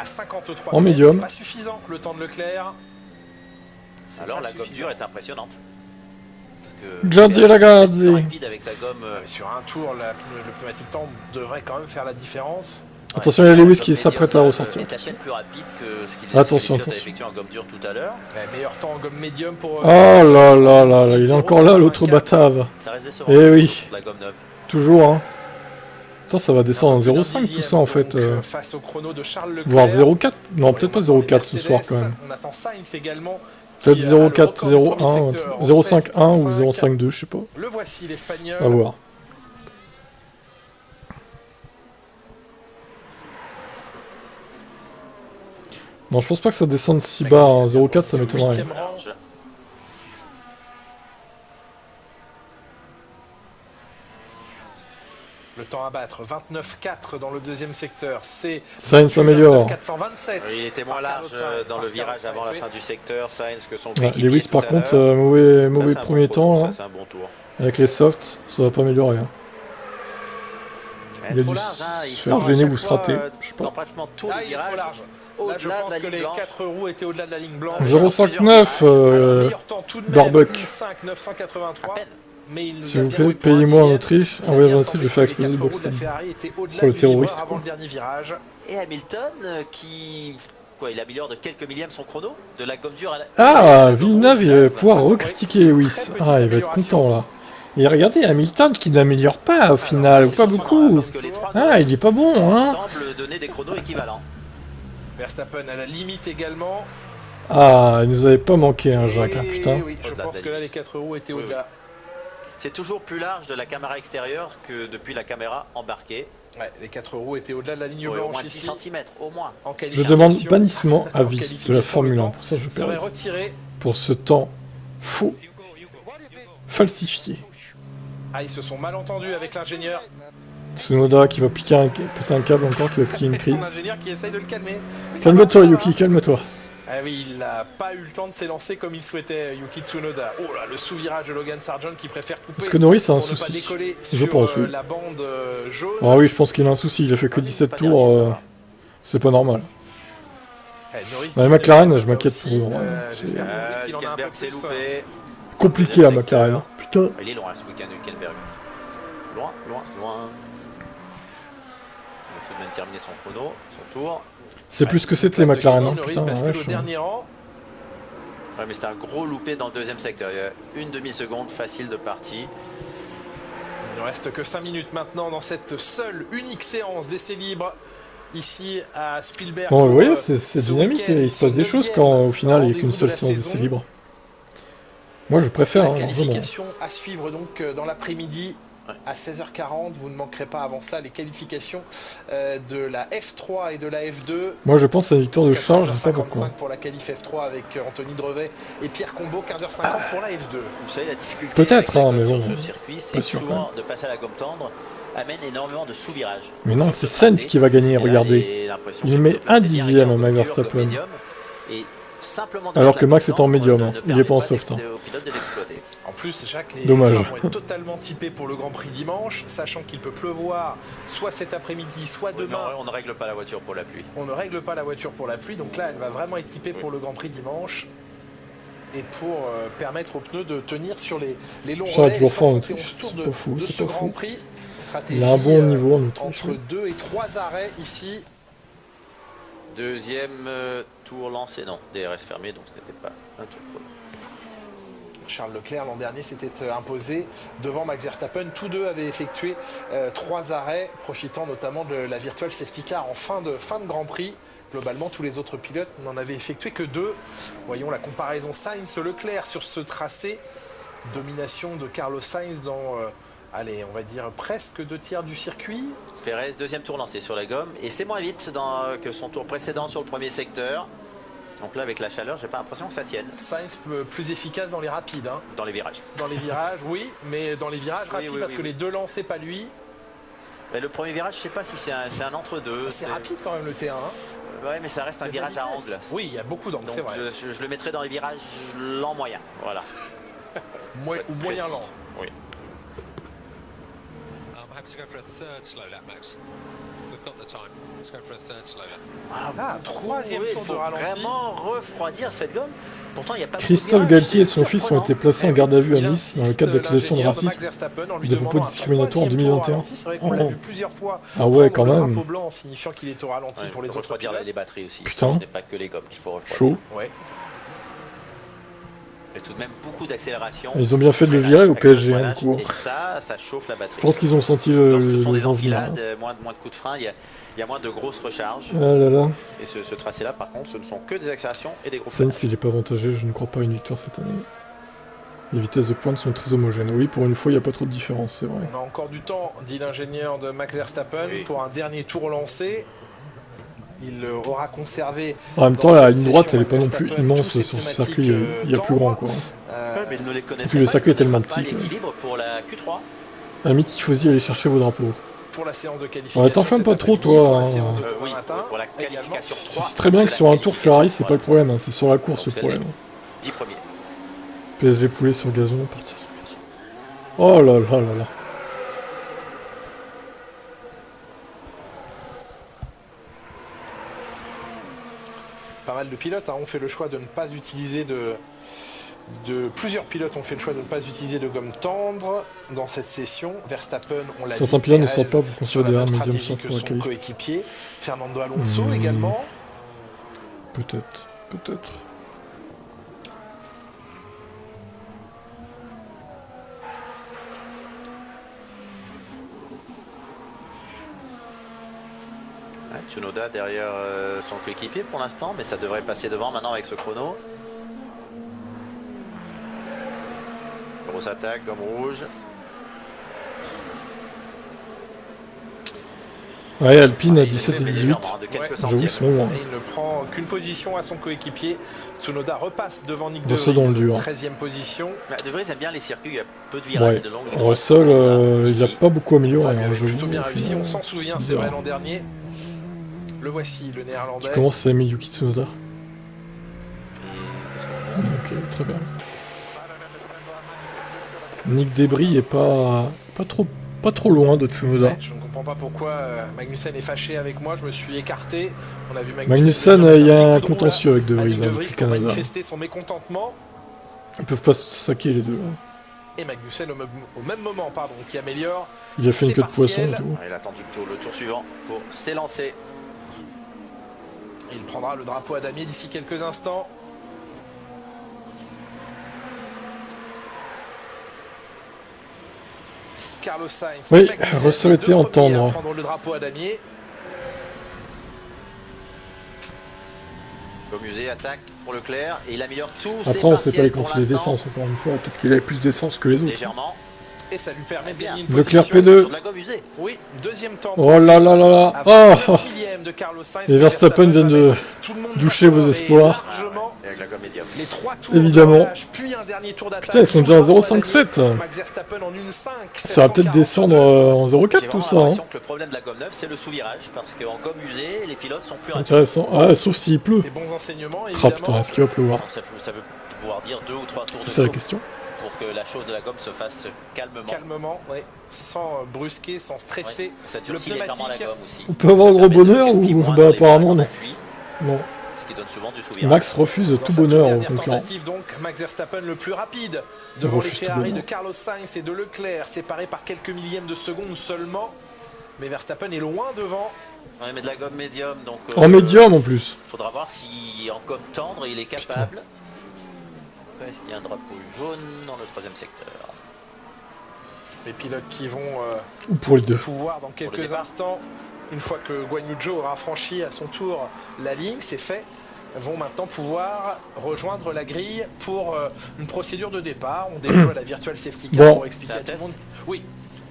en médium. C'est pas suffisant le temps de Leclerc. Alors la gomme dure est impressionnante. Gianni Ragazzi. Avec sa gomme, sur un tour, le pneumatique temps devrait quand même faire la différence. Attention, il y a Lewis qui s'apprête à ressortir. Plus rapide que ce qu'il attention. effectué en gomme dure tout à l'heure. Meilleur temps en gomme médium pour. Oh là là là, il est encore là l'autre batave. Ça reste décevant. Eh oui. La gomme neuve. Toujours hein. Attends, ça va descendre en 0,5 tout ça en fait. Face au chrono de Charles Leclerc. Voire 0,4. Non, peut-être pas 0,4 ce soir quand même. On attend Sainz également. Peut-être 0,4, 0,1, 0,5,1 ou 0,5,2, je sais pas. Le voici l'Espagnol. À voir. Non, je pense pas que ça descende si bas, hein. 0,4 ça m'étonnerait. Le temps à battre, 29,4 dans le deuxième secteur, c'est... Sainz s'améliore. 427. Il était moins large dans le virage avant la fin du secteur, Sainz que son Lewis par contre, mauvais premier temps, c'est un bon tour. Avec les softs, ça va pas améliorer. Hein. Il a dû se faire gêner ou se rater, je sais pas. Dans pratiquement tout le virage. Là, je pense que les 4 roues étaient au-delà de la ligne blanche. 0,59 Barbuck. S'il vous plaît, payez-moi en Autriche. Un voyage en Autriche, je vais faire exploser le boxing. Sur le terroriste. Et Hamilton qui... Quoi, il améliore de quelques millièmes son chrono de la gomme dure à la... Ah, Villeneuve, il va pouvoir recritiquer Lewis. Ah, il va être content là. Et regardez, Hamilton qui n'améliore pas au final, pas beaucoup. Ah, il est pas bon, hein. Semble donner des chronos équivalents. Verstappen à la limite également. Ah, il nous avait pas manqué, hein, Jacques, hein, putain. Oui, je pense que là, les 4 roues étaient au-delà. C'est toujours plus large de la caméra extérieure que depuis la caméra embarquée. Ouais, les 4 roues étaient au-delà de la ligne blanche au moins 10 ici. cm, au moins. Je demande bannissement à vie de la Formule 1 pour Sergio Perez. Pour ce temps faux, falsifié. Ah, ils se sont mal entendus avec l'ingénieur. Tsunoda qui va péter un câble encore, qui va piquer une crise. Son ingénieur qui essaye de le calmer. Calme-toi Yuki, calme-toi. Ah oui, il n'a pas eu le temps de s'élancer comme il souhaitait, Yuki Tsunoda. Oh là, le sous-virage de Logan Sargent qui préfère couper. Parce que Norris a un souci. Je pense, oui. La bande jaune. Ah oui, je pense qu'il a un souci, il a fait que 17 tours. C'est pas normal. Mais McLaren, je m'inquiète pour eux. Hülkenberg s'est loupé. Compliqué à McLaren. Putain. Il est loin ce week-end, Hülkenberg. Loin, loin, loin. Il a tout de même terminé son chrono, son tour. C'est plus que c'était McLaren, hein. Putain, ouais, mais c'était un gros loupé dans le deuxième secteur. Il y a une demi-seconde facile de partie. Il ne reste que 5 minutes maintenant dans cette seule, unique séance d'essai libre ici à Spielberg. Bon, vous voyez, c'est dynamique et il se passe des choses quand au final il n'y a qu'une seule séance d'essai libre. Moi je préfère. La qualification à suivre donc dans l'après-midi. À 16h40, vous ne manquerez pas avant cela les qualifications de la F3 et de la F2. Moi je pense à la victoire de Charles, je sais pas pourquoi. pour la qualif F3 avec Anthony Drevet et Pierre Combeau, 15h50 pour la F2. Vous savez la difficulté peut-être, hein, mais bon, sur ce circuit, c'est souvent de passer à la gomme tendre amène énormément de sous-virages. Mais non, c'est Sainz qui va gagner, regardez. Il met un dixième à Max Verstappen. Alors que Max est en médium, hein. Il est pas en soft. Hein. plus, Jacques, les Dommage. vont être totalement typés pour le Grand Prix dimanche, sachant qu'il peut pleuvoir soit cet après-midi, soit demain. On ne règle pas la voiture pour la pluie. On ne règle pas la voiture pour la pluie, donc là, elle va vraiment être typée pour le Grand Prix dimanche. Et pour permettre aux pneus de tenir sur les longs relais. 71 tours de ce Grand Prix. Stratégie, il a un bon niveau en Autriche. Entre 2 et 3 arrêts ici. Deuxième tour lancé, non, DRS fermé, donc ce n'était pas un tour chrono. Charles Leclerc l'an dernier s'était imposé devant Max Verstappen. Tous deux avaient effectué 3 arrêts, profitant notamment de la virtual safety car en fin de Grand Prix. Globalement, tous les autres pilotes n'en avaient effectué que 2. Voyons la comparaison Sainz-Leclerc sur ce tracé. Domination de Carlos Sainz dans, allez, on va dire presque 2 tiers du circuit. Pérez, deuxième tour lancé sur la gomme. Et c'est moins vite que son tour précédent sur le premier secteur. Donc là, avec la chaleur, j'ai pas l'impression que ça tienne. Sainz plus efficace dans les rapides. Hein. Dans les virages. Dans les virages, oui, mais dans les virages rapides, parce que les 2 lancés, pas lui. Mais le premier virage, je sais pas si c'est un entre-deux. C'est rapide quand même le T1. Hein. Ouais, mais ça reste un virage à angle. Oui, il y a beaucoup d'angles, c'est vrai. Je le mettrais dans les virages lent moyen. Voilà. Ou moyen lent. Oui. Troisième tour de ralenti. Vraiment refroidir cette gomme. Pourtant, il y a pas Christophe Galtier et son fils ont été placés en garde à vue à Nice dans le cadre d'accusation de racisme et de propos discriminatoires en 2021. Ah ouais, quand même. Drapeau blanc signifiant qu'il est au ralenti pour les autres. Refroidir les batteries aussi. Putain. Ce n'est pas que les gommes qu'il faut refroidir. Chaud. Ouais. Il y a tout de même beaucoup d'accélération. Ils ont bien fait de le virer au PSG en cours. Et ça chauffe la batterie. Je pense qu'ils ont senti Lorsque ce sont le des vent venir. enfilades, moins de coups de frein, il y a moins de grosses recharges. Ah là là. Et ce tracé-là, par contre, ce ne sont que des accélérations et des gros Sainz, il est pas avantagé, je ne crois pas à une victoire cette année. Les vitesses de pointe sont très homogènes. Oui, pour une fois, il n'y a pas trop de différence, c'est vrai. On a encore du temps, dit l'ingénieur de Max Verstappen, pour un dernier tour lancé. Il aura conservé. En même temps, la ligne droite, elle n'est pas non plus immense sur ce circuit. Il y a plus grand, quoi. Mais il ne les connaît Et puis le circuit est tellement petit. L'équilibre pour la Q3. À la limite, Tifosi, allez chercher vos drapeaux. Pour la séance de qualification. Ouais, t'enflamme pas trop, toi. Oui, pour la qualification 3. C'est très bien que sur un tour Ferrari, c'est pas le problème. Hein. C'est sur la course le problème. 10 premiers. PSG poulet sur le gazon, partir sur le. Oh là là là là. Pas mal de pilotes ont fait le choix de ne pas utiliser plusieurs pilotes ont fait le choix de ne pas utiliser de gomme tendre dans cette session. Verstappen, on l'a dit. Certains pilotes ne sortent pas pour construire des armes médium sans pour la son coéquipier. Fernando Alonso également. Peut-être. Tsunoda derrière son coéquipier pour l'instant, mais ça devrait passer devant maintenant avec ce chrono. Grosse attaque, gomme rouge. Ouais, Alpine à 17 et 18. J'avoue, ils sont loin. Il ne prend qu'une position à son coéquipier. Tsunoda repasse devant Nick De Vries, dans le dur. 13e position. De Vries aime bien les circuits, il y a peu de virages de longue. Russell, il n'a pas beaucoup amélioré. Il avait plutôt bien réussi, on s'en souvient, c'est vrai, l'an dernier. Le voici, le néerlandais. Qui commence à aimer Yuki Tsunoda. Ok, très bien. Nick Debris est pas trop loin de Tsunoda. Ouais, je ne comprends pas pourquoi Magnussen est fâché avec moi, je me suis écarté. On a vu Magnussen, il y a un contentieux avec De Vries avec le Canada. Manifester son mécontentement. Ils peuvent pas se saquer les deux. Et Magnussen au même moment, qui améliore. Il a fait une queue de poisson et tout. Il a attendu le tour suivant pour s'élancer. Il prendra le drapeau à damier d'ici quelques instants. Carlos Sainz. Oui, Russell était en tendre. Prendre le drapeau à damier. Musée attaque pour Leclerc et il améliore tous ses partiels. Après, on ne sait pas les quantités d'essence, encore une fois. Peut-être qu'il avait plus d'essence que les autres. Légèrement. Et ça lui permet de gagner une Leclerc position P2. Sur de la gomme usée. Oui, deuxième temps. Oh là là là là. Oh. De Carlos Sainz. Et Verstappen vient de doucher vos espoirs. Avec la gomme médium. Les 3 tours évidemment. Puis un dernier tour d'attaque. Putain, ils sont déjà à 0,57. Max Verstappen en 1,5. Ça va peut-être descendre en 0,4 tout ça. J'ai que le problème de la gomme neuve, c'est le sous-virage, parce qu'en gomme usée, les pilotes sont plus rapides. Intéressant. Ah, sauf s'il pleut. Des bons enseignements, Ah putain, est-ce qu'il va pleuvoir? Ça veut pouvoir dire 2 ou 3 tours. C'est ça la question. pour que la chose de la gomme se fasse calmement. Calmement, oui, sans brusquer, sans stresser. Ouais, ça durcit légèrement la gomme aussi. On peut avoir le gros bonheur ou bah apparemment non. Non. Ce qui donne souvent du souvenir. Max refuse tout bonheur au concurrent. Donc Max Verstappen le plus rapide devant les Ferrari de Carlos Sainz et de Leclerc, séparés par quelques millièmes de seconde seulement. Mais Verstappen est loin devant. Ouais, mais de la gomme médium, donc. En médium en plus. Faudra voir si en gomme tendre il est capable. Est-ce qu'il y a un drapeau jaune dans le troisième secteur? Les pilotes qui vont ou pour les deux. pouvoir dans quelques instants, une fois que Guan Yu Zhou aura franchi à son tour la ligne, c'est fait, vont maintenant pouvoir rejoindre la grille pour une procédure de départ. On déjoue la Virtual Safety Car pour expliquer à tout le monde. Oui.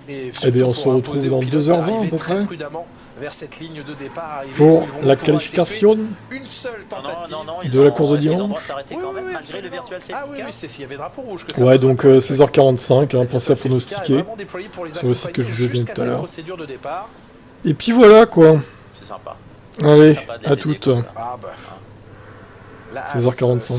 Et bien on se retrouve dans 2h20 à peu près. Prudemment vers cette ligne de départ pour la qualification une seule tentative de la course de dimanche. Ah oui, c'est s'il y avait drapeau rouge que ça. Ouais, donc 16h45, hein, pensez à pronostiquer sur le site que je vous ai dit tout à l'heure. Et puis voilà quoi. C'est sympa. Allez, à toutes. 16h45.